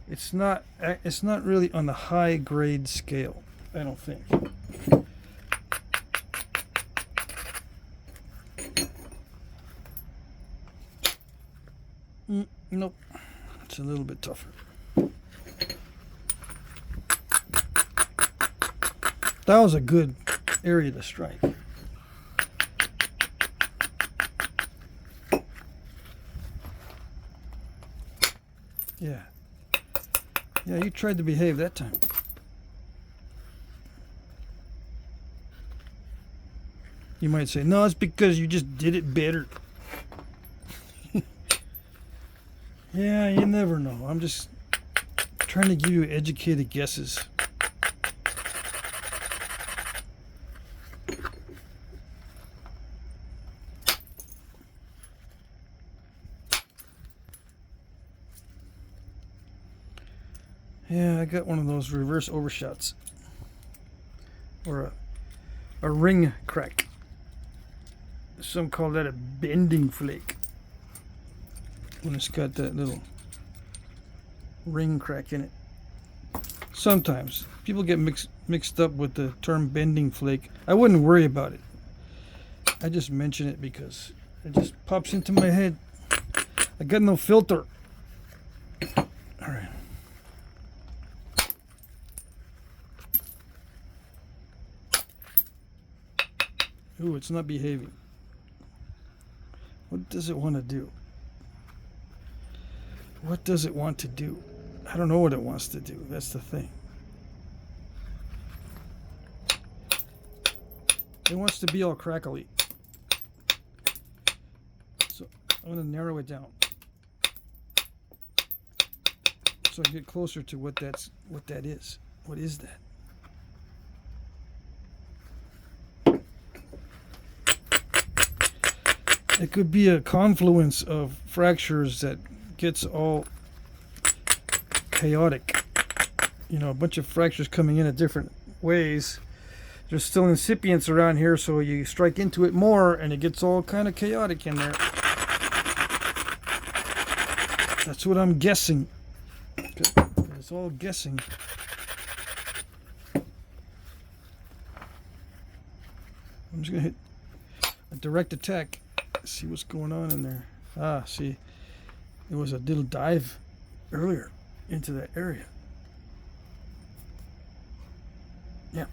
it's not really on the high grade scale, I don't think. Nope, it's a little bit tougher. That was a good area to strike. Yeah, you tried to behave that time. You might say, no, it's because you just did it better. Yeah, you never know. I'm just trying to give you educated guesses. Yeah, I got one of those reverse overshots. Or a ring crack. Some call that a bending flake. When it's got that little ring crack in it. Sometimes people get mixed up with the term bending flake. I wouldn't worry about it. I just mention it because it just pops into my head. I got no filter. All right. Ooh, it's not behaving. What does it want to do? What does it want to do? I don't know what it wants to do. That's the thing. It wants to be all crackly. So I'm going to narrow it down. So I get closer to what that is. What is that? It could be a confluence of fractures that gets all chaotic you know, a bunch of fractures coming in at different ways. There's still incipients around here, so you strike into it more and it gets all kind of chaotic in there. That's what I'm guessing. It's all guessing. I'm just gonna hit a direct attack, see what's going on in there. Ah, see, there was a little dive earlier into that area. Yeah.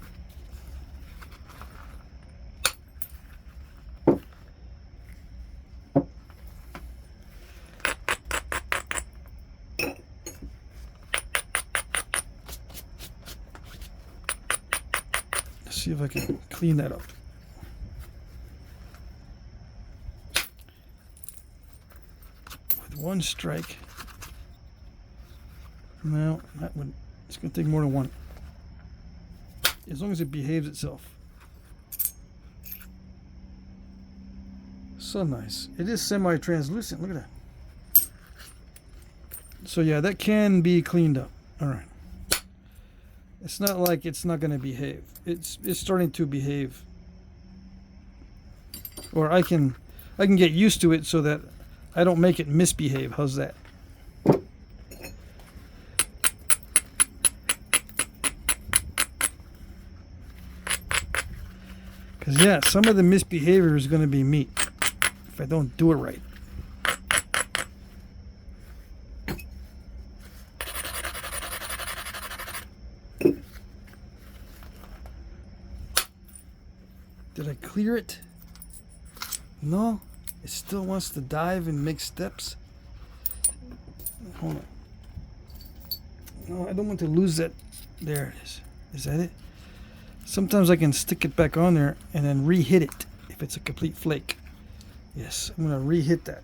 Let's see if I can clean that up. With one strike. No, that would, it's going to take more than one. As long as it behaves itself. So nice. It is semi-translucent. Look at that. So yeah, that can be cleaned up. All right. It's not like it's not going to behave. It's starting to behave. Or I can get used to it so that I don't make it misbehave. How's that? Because yeah, some of the misbehavior is going to be me if I don't do it right. Did I clear it? No, it still wants to dive and make steps. Hold on. No, I don't want to lose that. There it is. Is that it? Sometimes I can stick it back on there and then re-hit it if it's a complete flake. Yes, I'm going to re-hit that.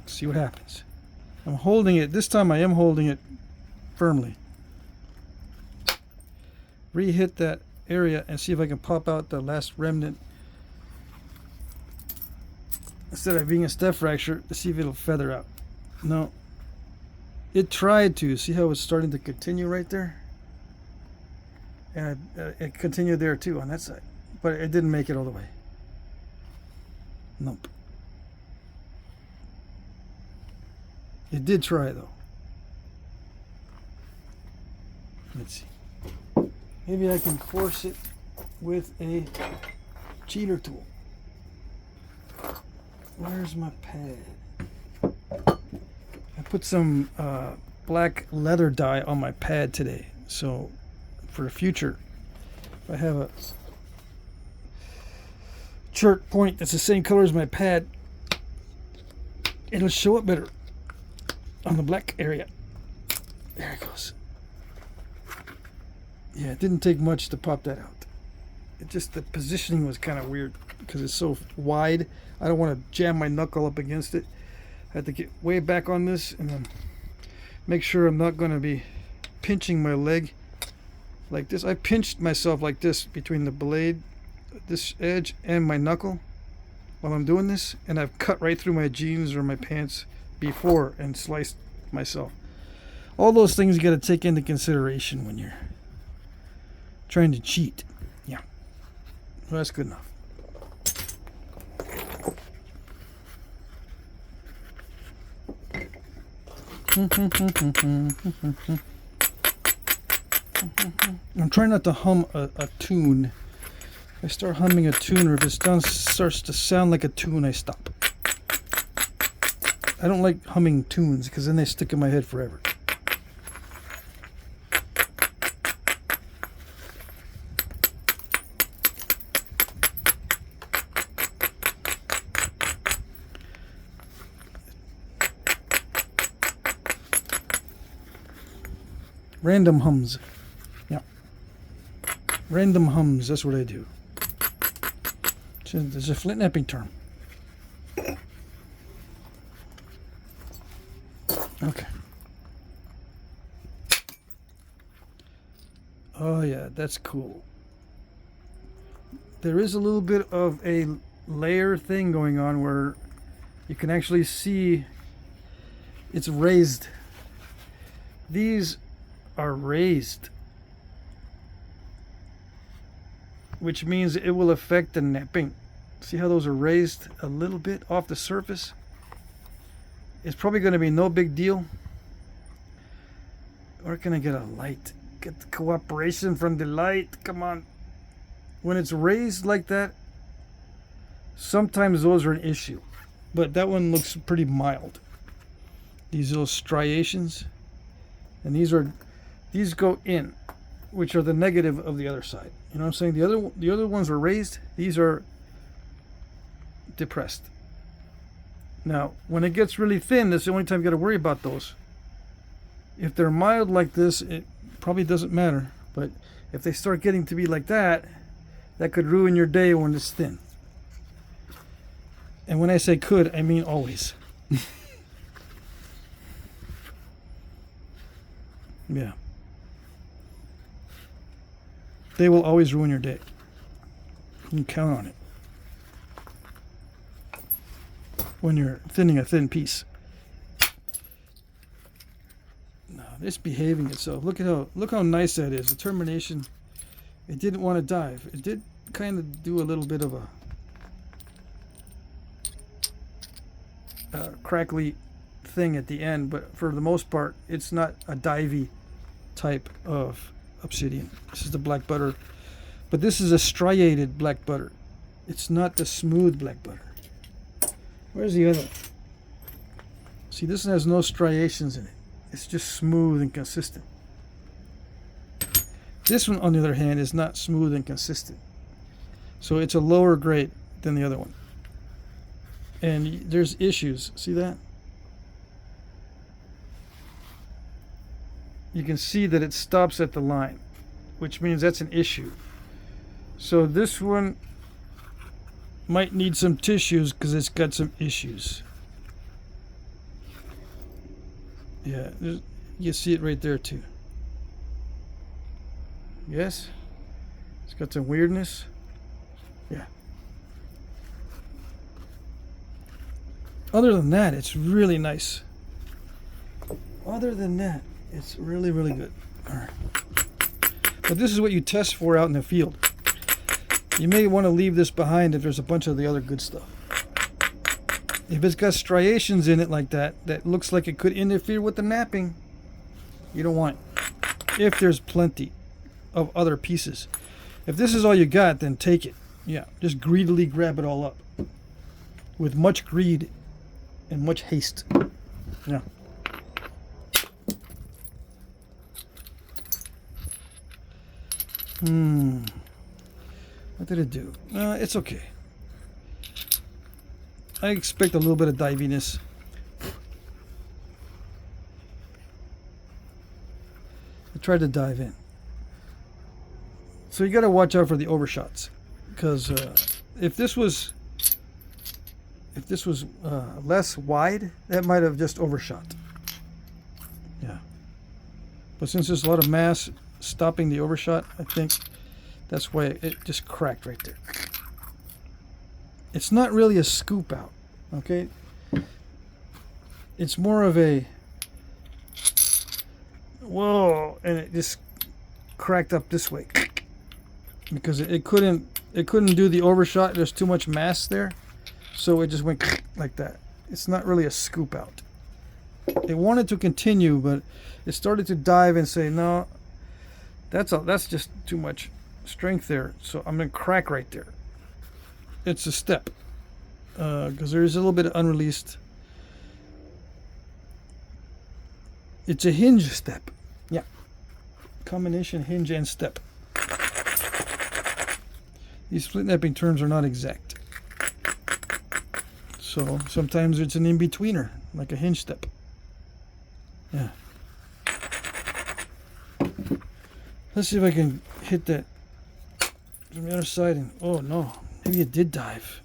See what happens. I'm holding it. This time I am holding it firmly. Re-hit that area and see if I can pop out the last remnant. Instead of being a step fracture, to see if it'll feather out. No. It tried to. See how it's starting to continue right there? And it continued there too on that side. But it didn't make it all the way. Nope. It did try though. Let's see. Maybe I can force it with a cheater tool. Where's my pad? I put some black leather dye on my pad today. So for the future, if I have a chart point that's the same color as my pad, it'll show up better on the black area. There it goes. Yeah, it didn't take much to pop that out. It just, the positioning was kind of weird because it's so wide. I don't want to jam my knuckle up against it. I had to get way back on this and then make sure I'm not going to be pinching my leg like this. I pinched myself like this between the blade, this edge, and my knuckle while I'm doing this, and I've cut right through my jeans or my pants before and sliced myself. All those things you got to take into consideration when you're trying to cheat. Yeah, well, that's good enough. I'm trying not to hum a tune. If I start humming a tune, or if it starts to sound like a tune, I stop. I don't like humming tunes because then they stick in my head forever. Random hums. Yeah. Random hums, that's what I do. It's a Flintknapping term. Okay. Oh yeah, that's cool. There is a little bit of a layer thing going on where you can actually see it's raised. These are raised, which means it will affect the knapping. See how those are raised a little bit off the surface? It's probably going to be no big deal. Where can I get a light? Get the cooperation from the light. Come on. When it's raised like that, sometimes those are an issue. But that one looks pretty mild. These little striations. And these go in, which are the negative of the other side. You know what I'm saying? The other ones are raised. These are depressed. Now, when it gets really thin, that's the only time you got to worry about those. If they're mild like this, it probably doesn't matter. But if they start getting to be like that, that could ruin your day when it's thin. And when I say could, I mean always. Yeah. They will always ruin your day. You can count on it. When you're thinning a thin piece. No, it's behaving itself. Look how nice that is. The termination. It didn't want to dive. It did kind of do a little bit of a crackly thing at the end, but for the most part, it's not a divey type of obsidian. This is the black butter, but this is a striated black butter. It's not the smooth black butter. Where's the other one? See, this one has no striations in it. It's just smooth and consistent. This one, on the other hand, is not smooth and consistent. So it's a lower grade than the other one. And there's issues. See that? You can see that it stops at the line, which means that's an issue. So this one might need some tissues because it's got some issues. Yeah, you see it right there too. Yes? It's got some weirdness. Yeah. Other than that, it's really nice. Other than that, it's really, really good. All right. But this is what you test for out in the field. You may want to leave this behind if there's a bunch of the other good stuff. If it's got striations in it like that, that looks like it could interfere with the knapping, you don't want it. If there's plenty of other pieces. If this is all you got, then take it. Yeah, just greedily grab it all up. With much greed and much haste. Yeah. What did it do? It's okay. I expect a little bit of diviness. I tried to dive in. So you got to watch out for the overshots, because if this was less wide, that might have just overshot. Yeah. But since there's a lot of mass stopping the overshot, I think that's why it just cracked right there. It's not really a scoop out, okay? It's more of a whoa, and it just cracked up this way because it couldn't do the overshot. There's too much mass there, so it just went like that. It's not really a scoop out. It wanted to continue, but it started to dive and say, no, that's just too much strength there, so I'm gonna crack right there. It's a step because there is a little bit of unreleased. It's a hinge step. Yeah, combination hinge and step. These Flintknapping terms are not exact, so sometimes it's an in-betweener, like a hinge step. Yeah. Let's see if I can hit that from the other side. And oh no, maybe it did dive.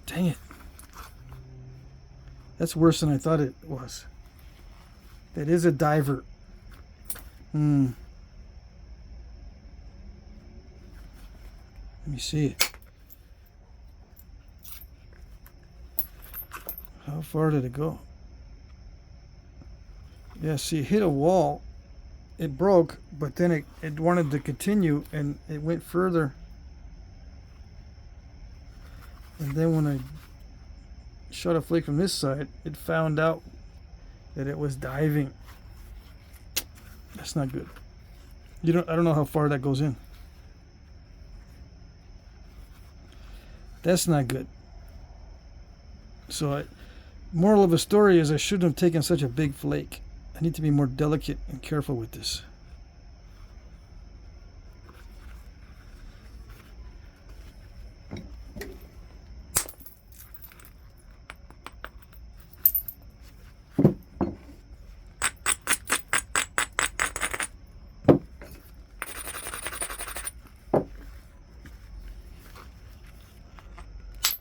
Dang it. That's worse than I thought it was. That is a diver. Let me see. How far did it go? Yeah, see, it hit a wall it broke, but then it wanted to continue and it went further. And then when I shot a flake from this side, it found out that it was diving. That's not good. I don't know how far that goes in. That's not good. So moral of the story is I shouldn't have taken such a big flake. I need to be more delicate and careful with this.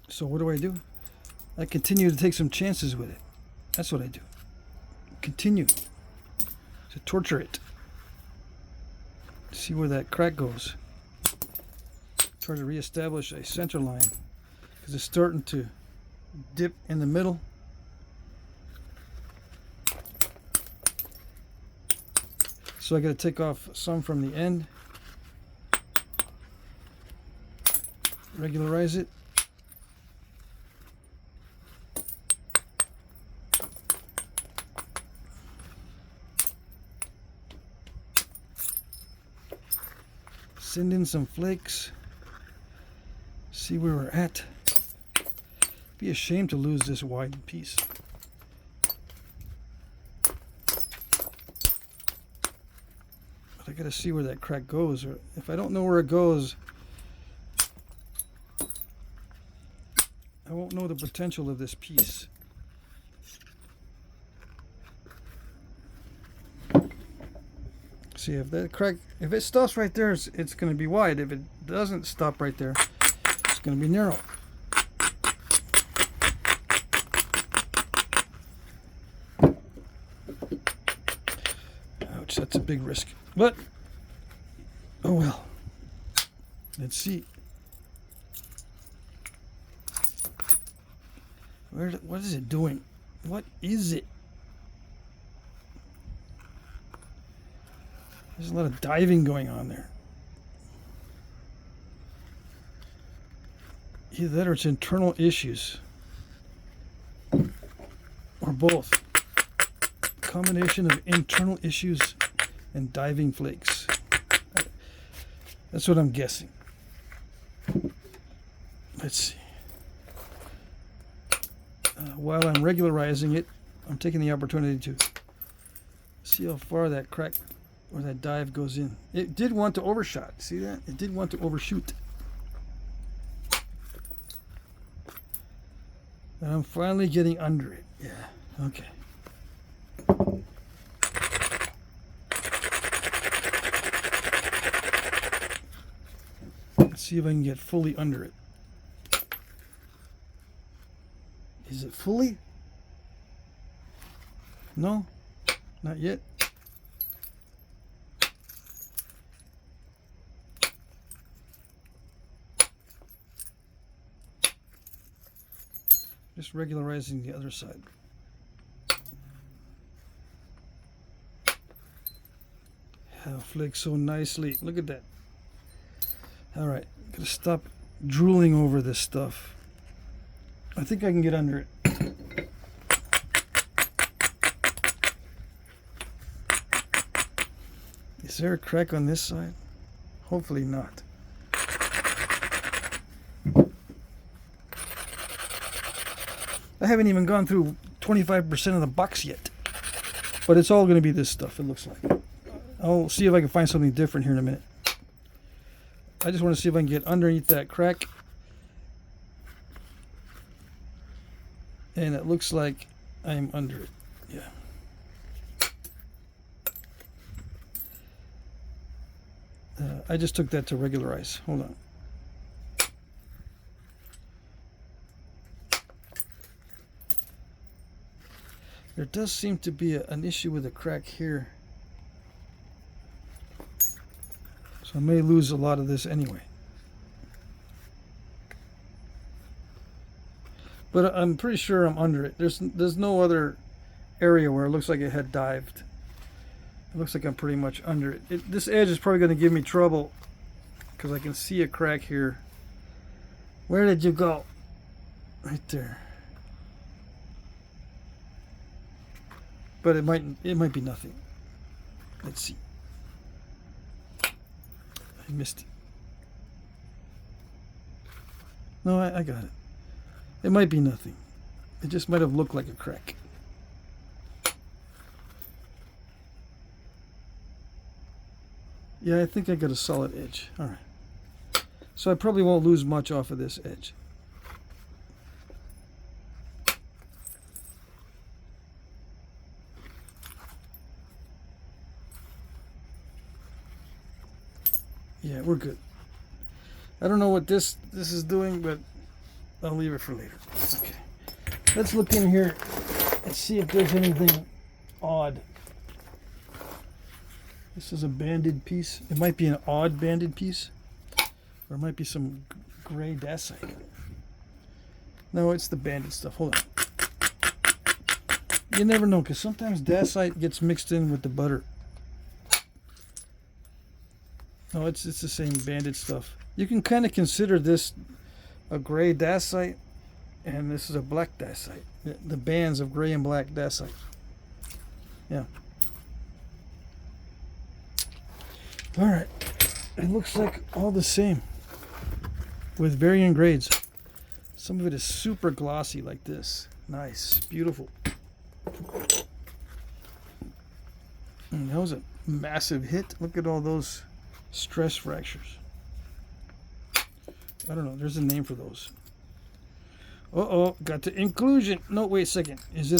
So what do? I continue to take some chances with it. That's what I do. Continue to torture it. See where that crack goes. Try to reestablish a center line because it's starting to dip in the middle. So I got to take off some from the end. Regularize it. Send in some flakes. See where we're at. Be ashamed to lose this wide piece. But I gotta see where that crack goes, or if I don't know where it goes, I won't know the potential of this piece. See, if that crack, if it stops right there, it's going to be wide. If it doesn't stop right there, it's going to be narrow. Ouch, that's a big risk. But, oh well. Let's see. What is it doing? What is it? There's a lot of diving going on there. Either that or it's internal issues. Or both. Combination of internal issues and diving flakes. That's what I'm guessing. Let's see. While I'm regularizing it, I'm taking the opportunity to see how far that crack or that dive goes in. It did want to overshot. See that? It did want to overshoot. And I'm finally getting under it. Yeah, okay. Let's see if I can get fully under it. Is it fully? No, not yet. Just regularizing the other side. How flakes so nicely. Look at that. All right, gotta stop drooling over this stuff. I think I can get under it. Is there a crack on this side? Hopefully not. I haven't even gone through 25% of the box yet. But it's all going to be this stuff, it looks like. I'll see if I can find something different here in a minute. I just want to see if I can get underneath that crack. And it looks like I'm under it. Yeah. I just took that to regularize. Hold on. There does seem to be an issue with a crack here. So I may lose a lot of this anyway. But I'm pretty sure I'm under it. There's no other area where it looks like it had dived. looks like I'm pretty much under it. This edge is probably going to give me trouble because I can see a crack here. Where did you go? Right there. But it might be nothing. Let's see. I missed it. No, I got it. It might be nothing. It just might have looked like a crack. Yeah, I think I got a solid edge. All right. So I probably won't lose much off of this edge. Yeah, we're good. I don't know what this is doing, but I'll leave it for later. Okay. Let's look in here and see if there's anything odd. This is a banded piece. It might be an odd banded piece. Or it might be some gray dacite. No, it's the banded stuff. Hold on. You never know, because sometimes dacite gets mixed in with the butter. No, it's the same banded stuff. You can kind of consider this a gray dacite, and this is a black dacite. The bands of gray and black dacite. Yeah. All right. It looks like all the same with varying grades. Some of it is super glossy like this. Nice. Beautiful. And that was a massive hit. Look at all those stress fractures. I don't know. There's a name for those. Uh-oh. Got the inclusion. No, wait a second. Is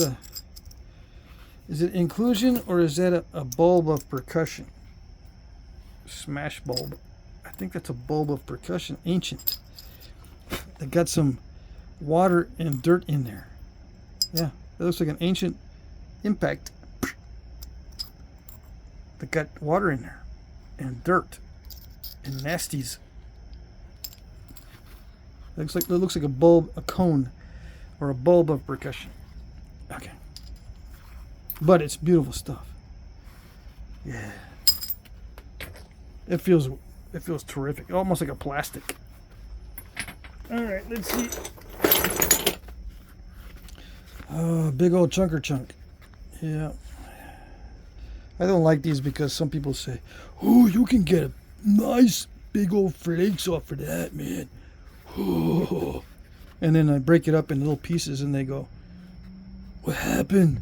it inclusion or is that a bulb of percussion? Smash bulb. I think that's a bulb of percussion. Ancient. That got some water and dirt in there. Yeah. That looks like an ancient impact. That got water in there. And dirt. And nasties. It looks like a bulb, a cone, or a bulb of percussion. Okay. But it's beautiful stuff. Yeah. It feels terrific. Almost like a plastic. Alright, let's see. Oh, big old chunker chunk. Yeah. I don't like these because some people say, oh, you can get a nice big old flakes off of that, man. Oh. And then I break it up in little pieces and they go, what happened?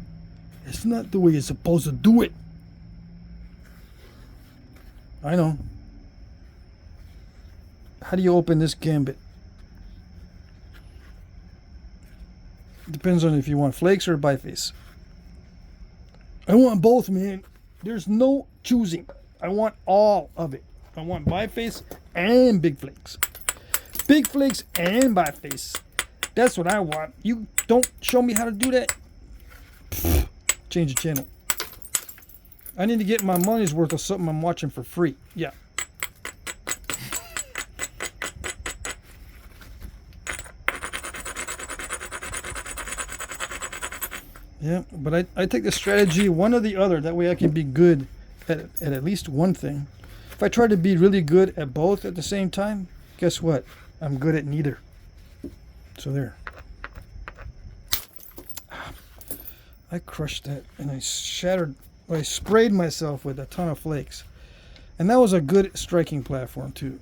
It's not the way you're supposed to do it. I know. How do you open this gambit? Depends on if you want flakes or biface. I want both, man. There's no choosing. I want all of it. I want biface and big flakes. Big flakes and biface. That's what I want. You don't show me how to do that. Pfft. Change the channel. I need to get my money's worth of something I'm watching for free. Yeah. Yeah, but I take the strategy one or the other. That way I can be good at least one thing. If I try to be really good at both at the same time, guess what? I'm good at neither. So there. I crushed that and I sprayed myself with a ton of flakes. And that was a good striking platform too.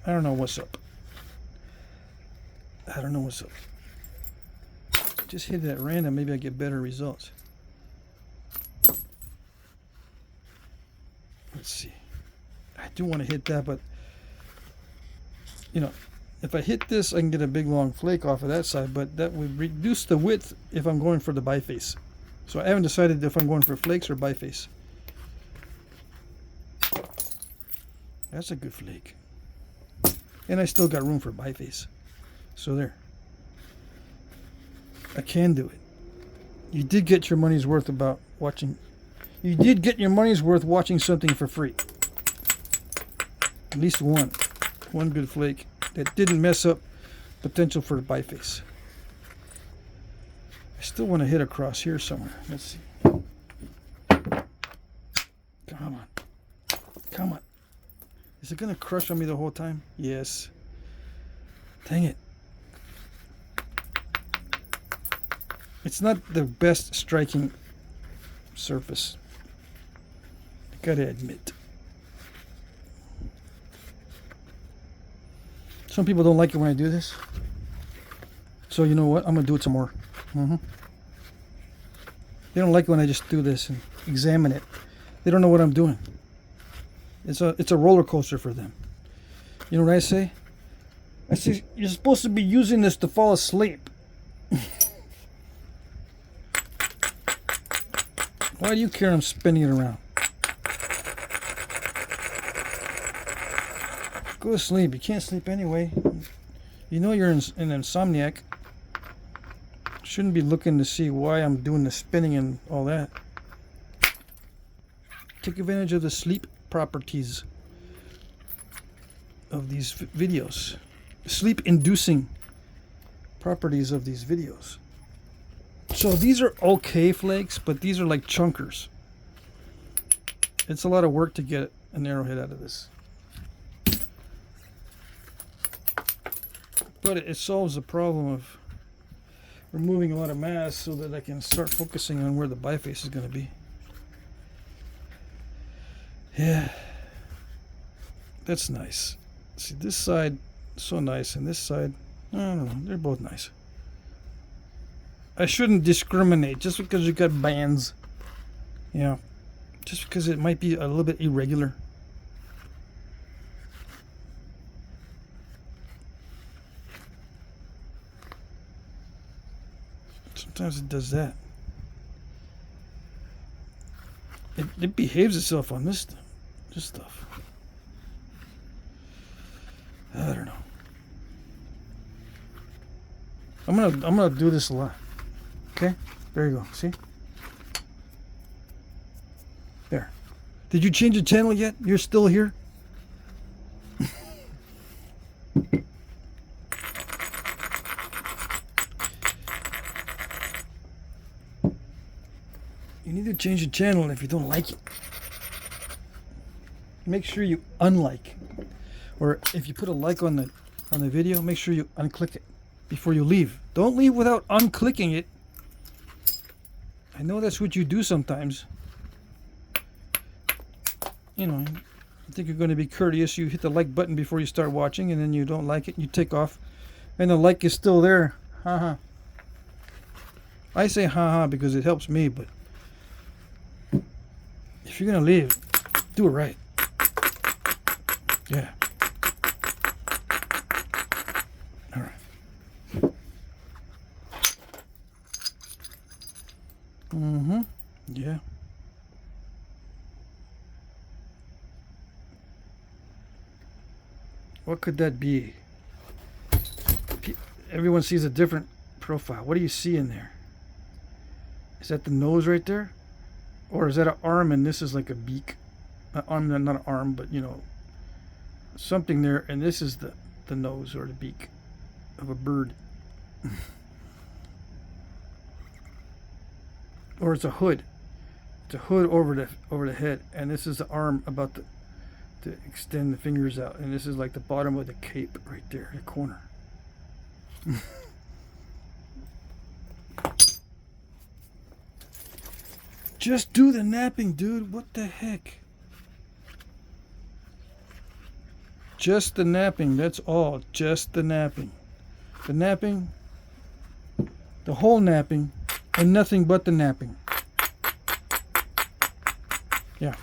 I don't know what's up. Just hit it at random, maybe I get better results. Let's see. I do want to hit that, but you know, if I hit this, I can get a big long flake off of that side, but that would reduce the width if I'm going for the biface. So I haven't decided if I'm going for flakes or biface. That's a good flake. And I still got room for biface. So there. I can do it. You did get your money's worth about watching. You did get your money's worth watching something for free. At least one good flake that didn't mess up potential for a biface. I still want to hit across here somewhere. Let's see. Come on. Come on. Is it going to crush on me the whole time? Yes. Dang it. It's not the best striking surface. I gotta admit. Some people don't like it when I do this. So you know what? I'm gonna do it some more. They don't like it when I just do this and examine it. They don't know what I'm doing. It's a roller coaster for them. You know what I say? I say you're supposed to be using this to fall asleep. Why do you care I'm spinning it around? Go to sleep. You can't sleep anyway. You know you're an insomniac. Shouldn't be looking to see why I'm doing the spinning and all that. Take advantage of the sleep properties of these videos. Sleep-inducing properties of these videos. So these are okay flakes, but these are like chunkers. It's a lot of work to get an arrowhead out of this. But it solves the problem of removing a lot of mass so that I can start focusing on where the biface is going to be. Yeah. That's nice. See, this side, so nice, and this side, I don't know, they're both nice. I shouldn't discriminate just because you got bands. Yeah. Just because it might be a little bit irregular. Sometimes it does that. It behaves itself on this stuff. I don't know. I'm gonna do this a lot. Okay, there you go. See? There. Did you change the channel yet? You're still here? You need to change the channel if you don't like it. Make sure you unlike. Or if you put a like on the video, make sure you unclick it before you leave. Don't leave without unclicking it. I know that's what you do sometimes. You know, you think you're going to be courteous. You hit the like button before you start watching, and then you don't like it, and you take off. And the like is still there. Haha. I say haha because it helps me, but if you're going to leave, do it right. Yeah. All right. Yeah. What could that be? Everyone sees a different profile. What do you see in there? Is that the nose right there? Or is that an arm and this is like a beak? An arm, not an arm, but you know, something there, and this is the nose or the beak of a bird. Or it's a hood. It's a hood over the head, and this is the arm about to extend the fingers out, and this is like the bottom of the cape right there, the corner. Just do the napping, dude. What the heck? Just the napping, that's all. Just the napping. The napping, the whole napping, and nothing but the napping. Yeah.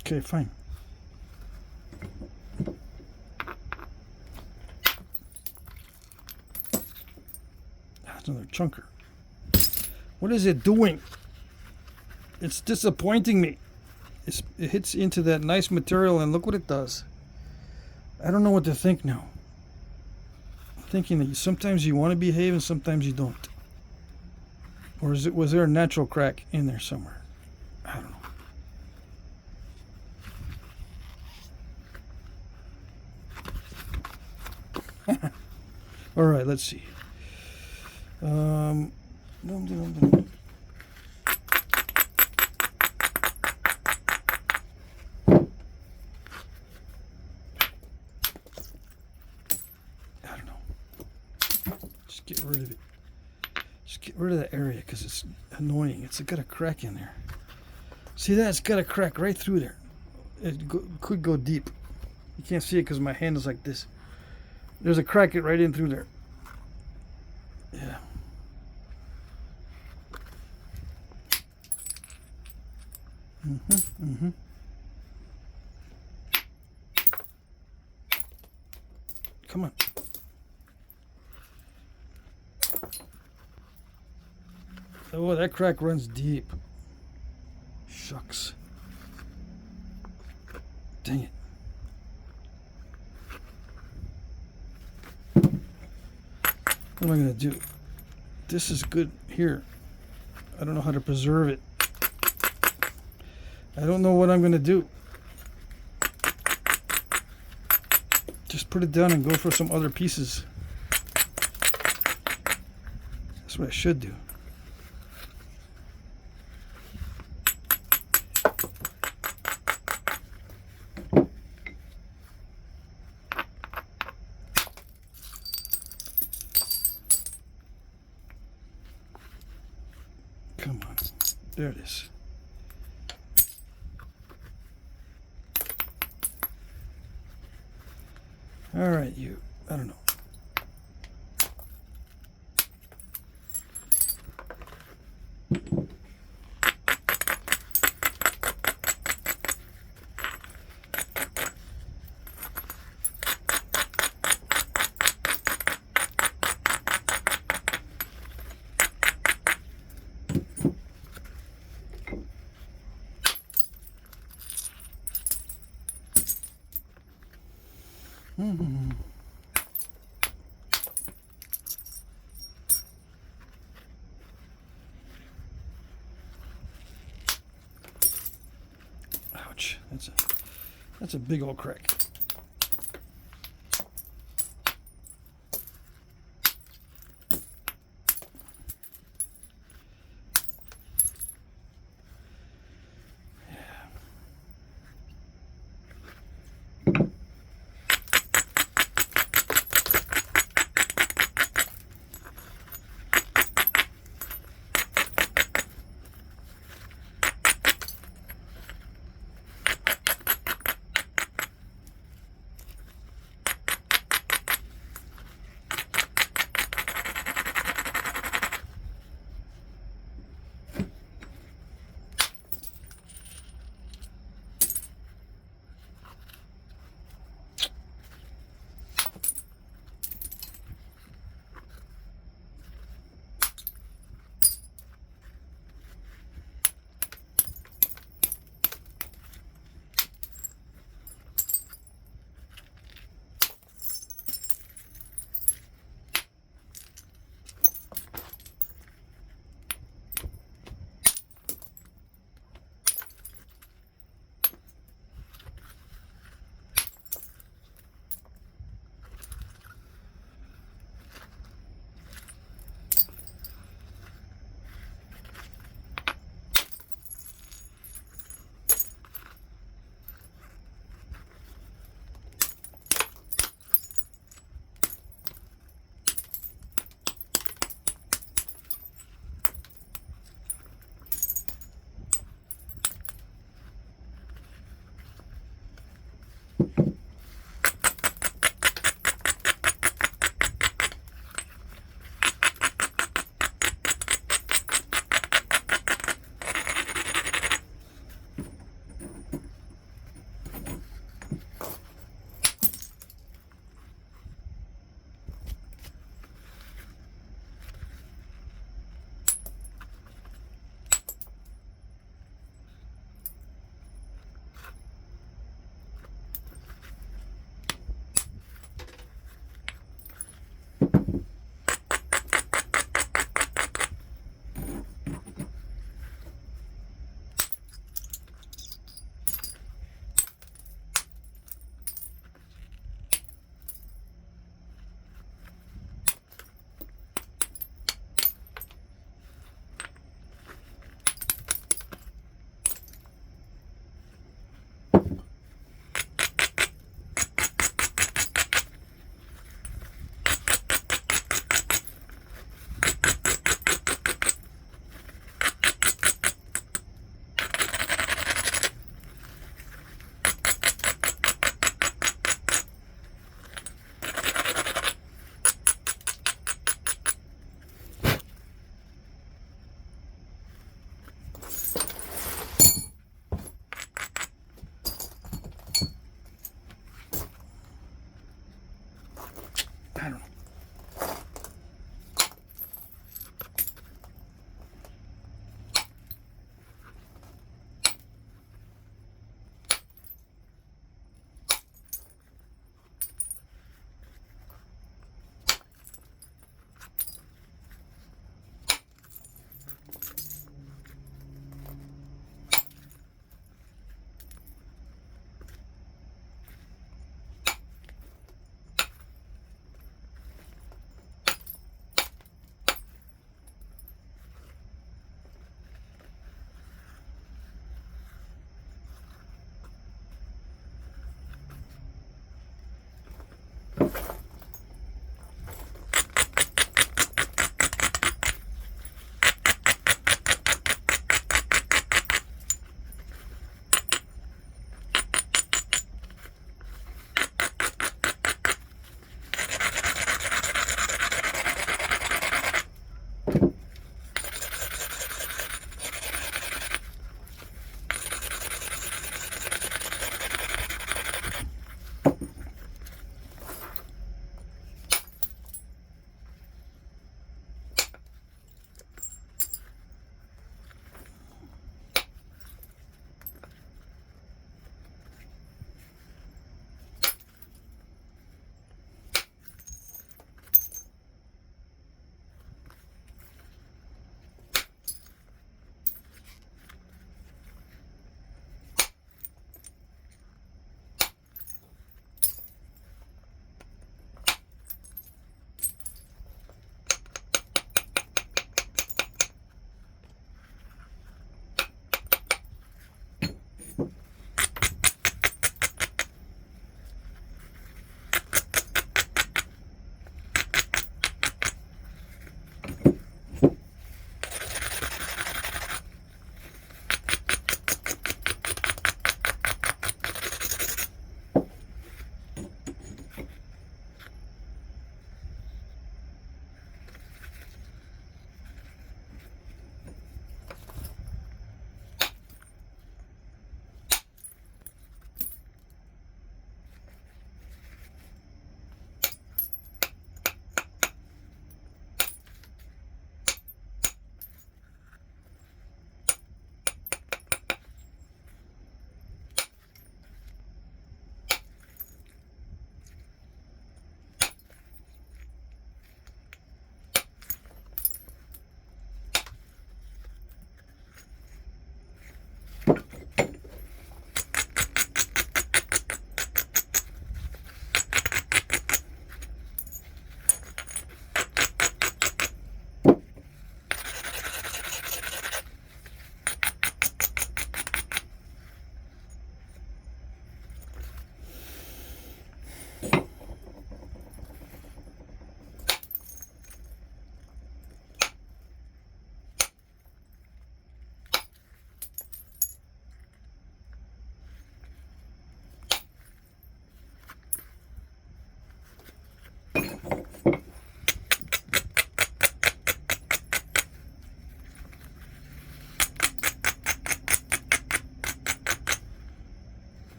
Okay, fine. That's another chunker. What is it doing? It's disappointing me. It hits into that nice material and look what it does. I don't know what to think now. I'm thinking that sometimes you want to behave and sometimes you don't. Or was there a natural crack in there somewhere? I don't know. All right, let's see. rid of it. Just get rid of that area because it's annoying. It's got a crack in there. See that? It's got a crack right through there. It could go deep. You can't see it because my hand is like this. There's a crack right in through there. Yeah. Come on. Oh, that crack runs deep. Shucks. Dang it. What am I going to do? This is good here. I don't know how to preserve it. I don't know what I'm going to do. Just put it down and go for some other pieces. That's what I should do. Come on. There it is. All right, you. I don't know. Ouch, that's a big old crack.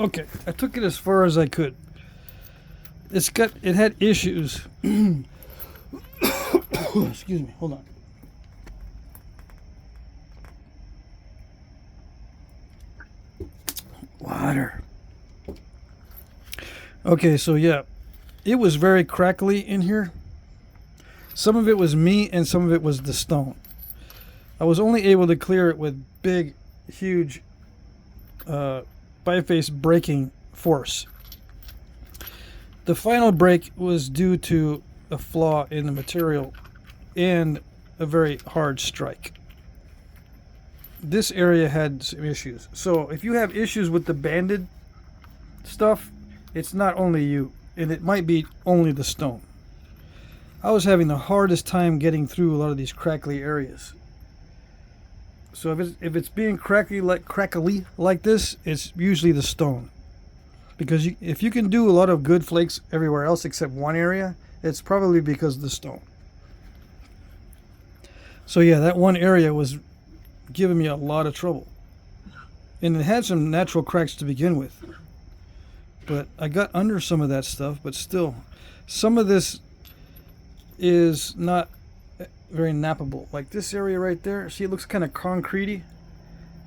Okay, I took it as far as I could. It had issues. Excuse me, hold on. Water. Okay, so yeah, it was very crackly in here. Some of it was me and some of it was the stone. I was only able to clear it with big, huge biface breaking force. The final break was due to a flaw in the material and a very hard strike. This area had some issues. So if you have issues with the banded stuff, it's not only you, and it might be only the stone. I was having the hardest time getting through a lot of these crackly areas. So if it's being crackly like this, it's usually the stone. Because if you can do a lot of good flakes everywhere else except one area, it's probably because of the stone. So yeah, that one area was giving me a lot of trouble. And it had some natural cracks to begin with. But I got under some of that stuff, but still, some of this is not very nappable. Like this area right there, see, it looks kind of concretey.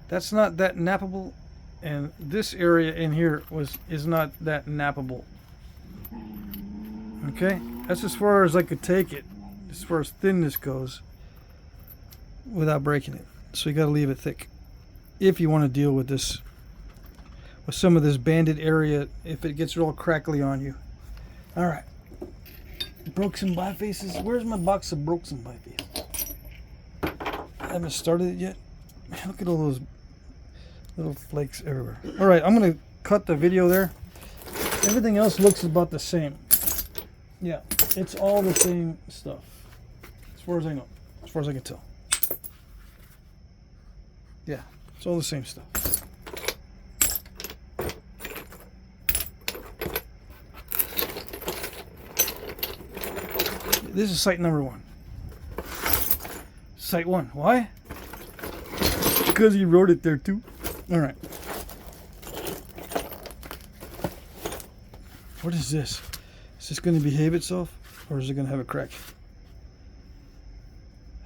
That's not that nappable. And this area in here is not that nappable. Okay, that's as far as I could take it, as far as thinness goes, without breaking it. So you got to leave it thick if you want to deal with this, with some of this banded area, if it gets real crackly on you. All right, broke some bifaces. Where's my box of broke some bifaces? I haven't started it yet. Man, look at all those little flakes everywhere. All right, I'm gonna cut the video there. Everything else looks about the same. Yeah, it's all the same stuff, as far as I know, as far as I can tell. Yeah, it's all the same stuff. This is site number 1. Site 1. Why? Because he wrote it there too. All right. What is this? Is this going to behave itself, or is it going to have a crack?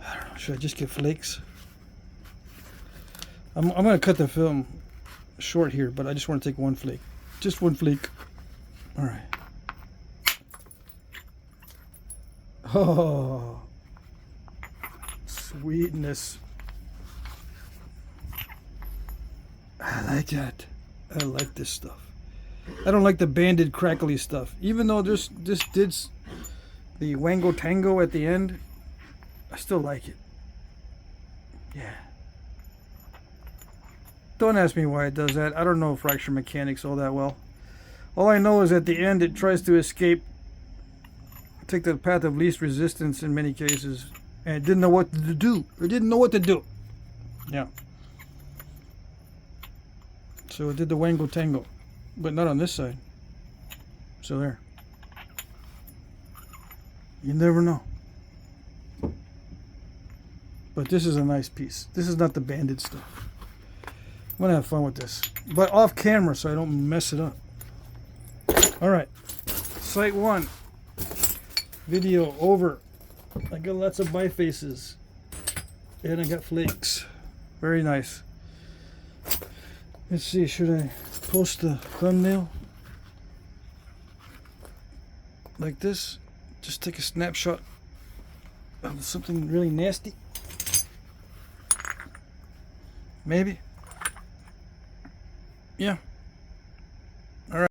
I don't know. Should I just get flakes? I'm going to cut the film short here, but I just want to take one flake. Just one flake. All right. Oh, sweetness. I like that. I like this stuff. I don't like the banded crackly stuff. Even though this did the wango tango at the end, I still like it. Yeah. Don't ask me why it does that. I don't know fracture mechanics all that well. All I know is at the end it tries to escape, take the path of least resistance in many cases, and it didn't know what to do. It didn't know what to do. Yeah. So it did the wango tango, but not on this side. So there. You never know. But this is a nice piece. This is not the banded stuff. I'm gonna have fun with this, but off camera so I don't mess it up. All right, site 1. Video over. I got lots of bifaces, and I got flakes. Very nice. Let's see, should I post the thumbnail like this? Just take a snapshot of something really nasty. Maybe. Yeah.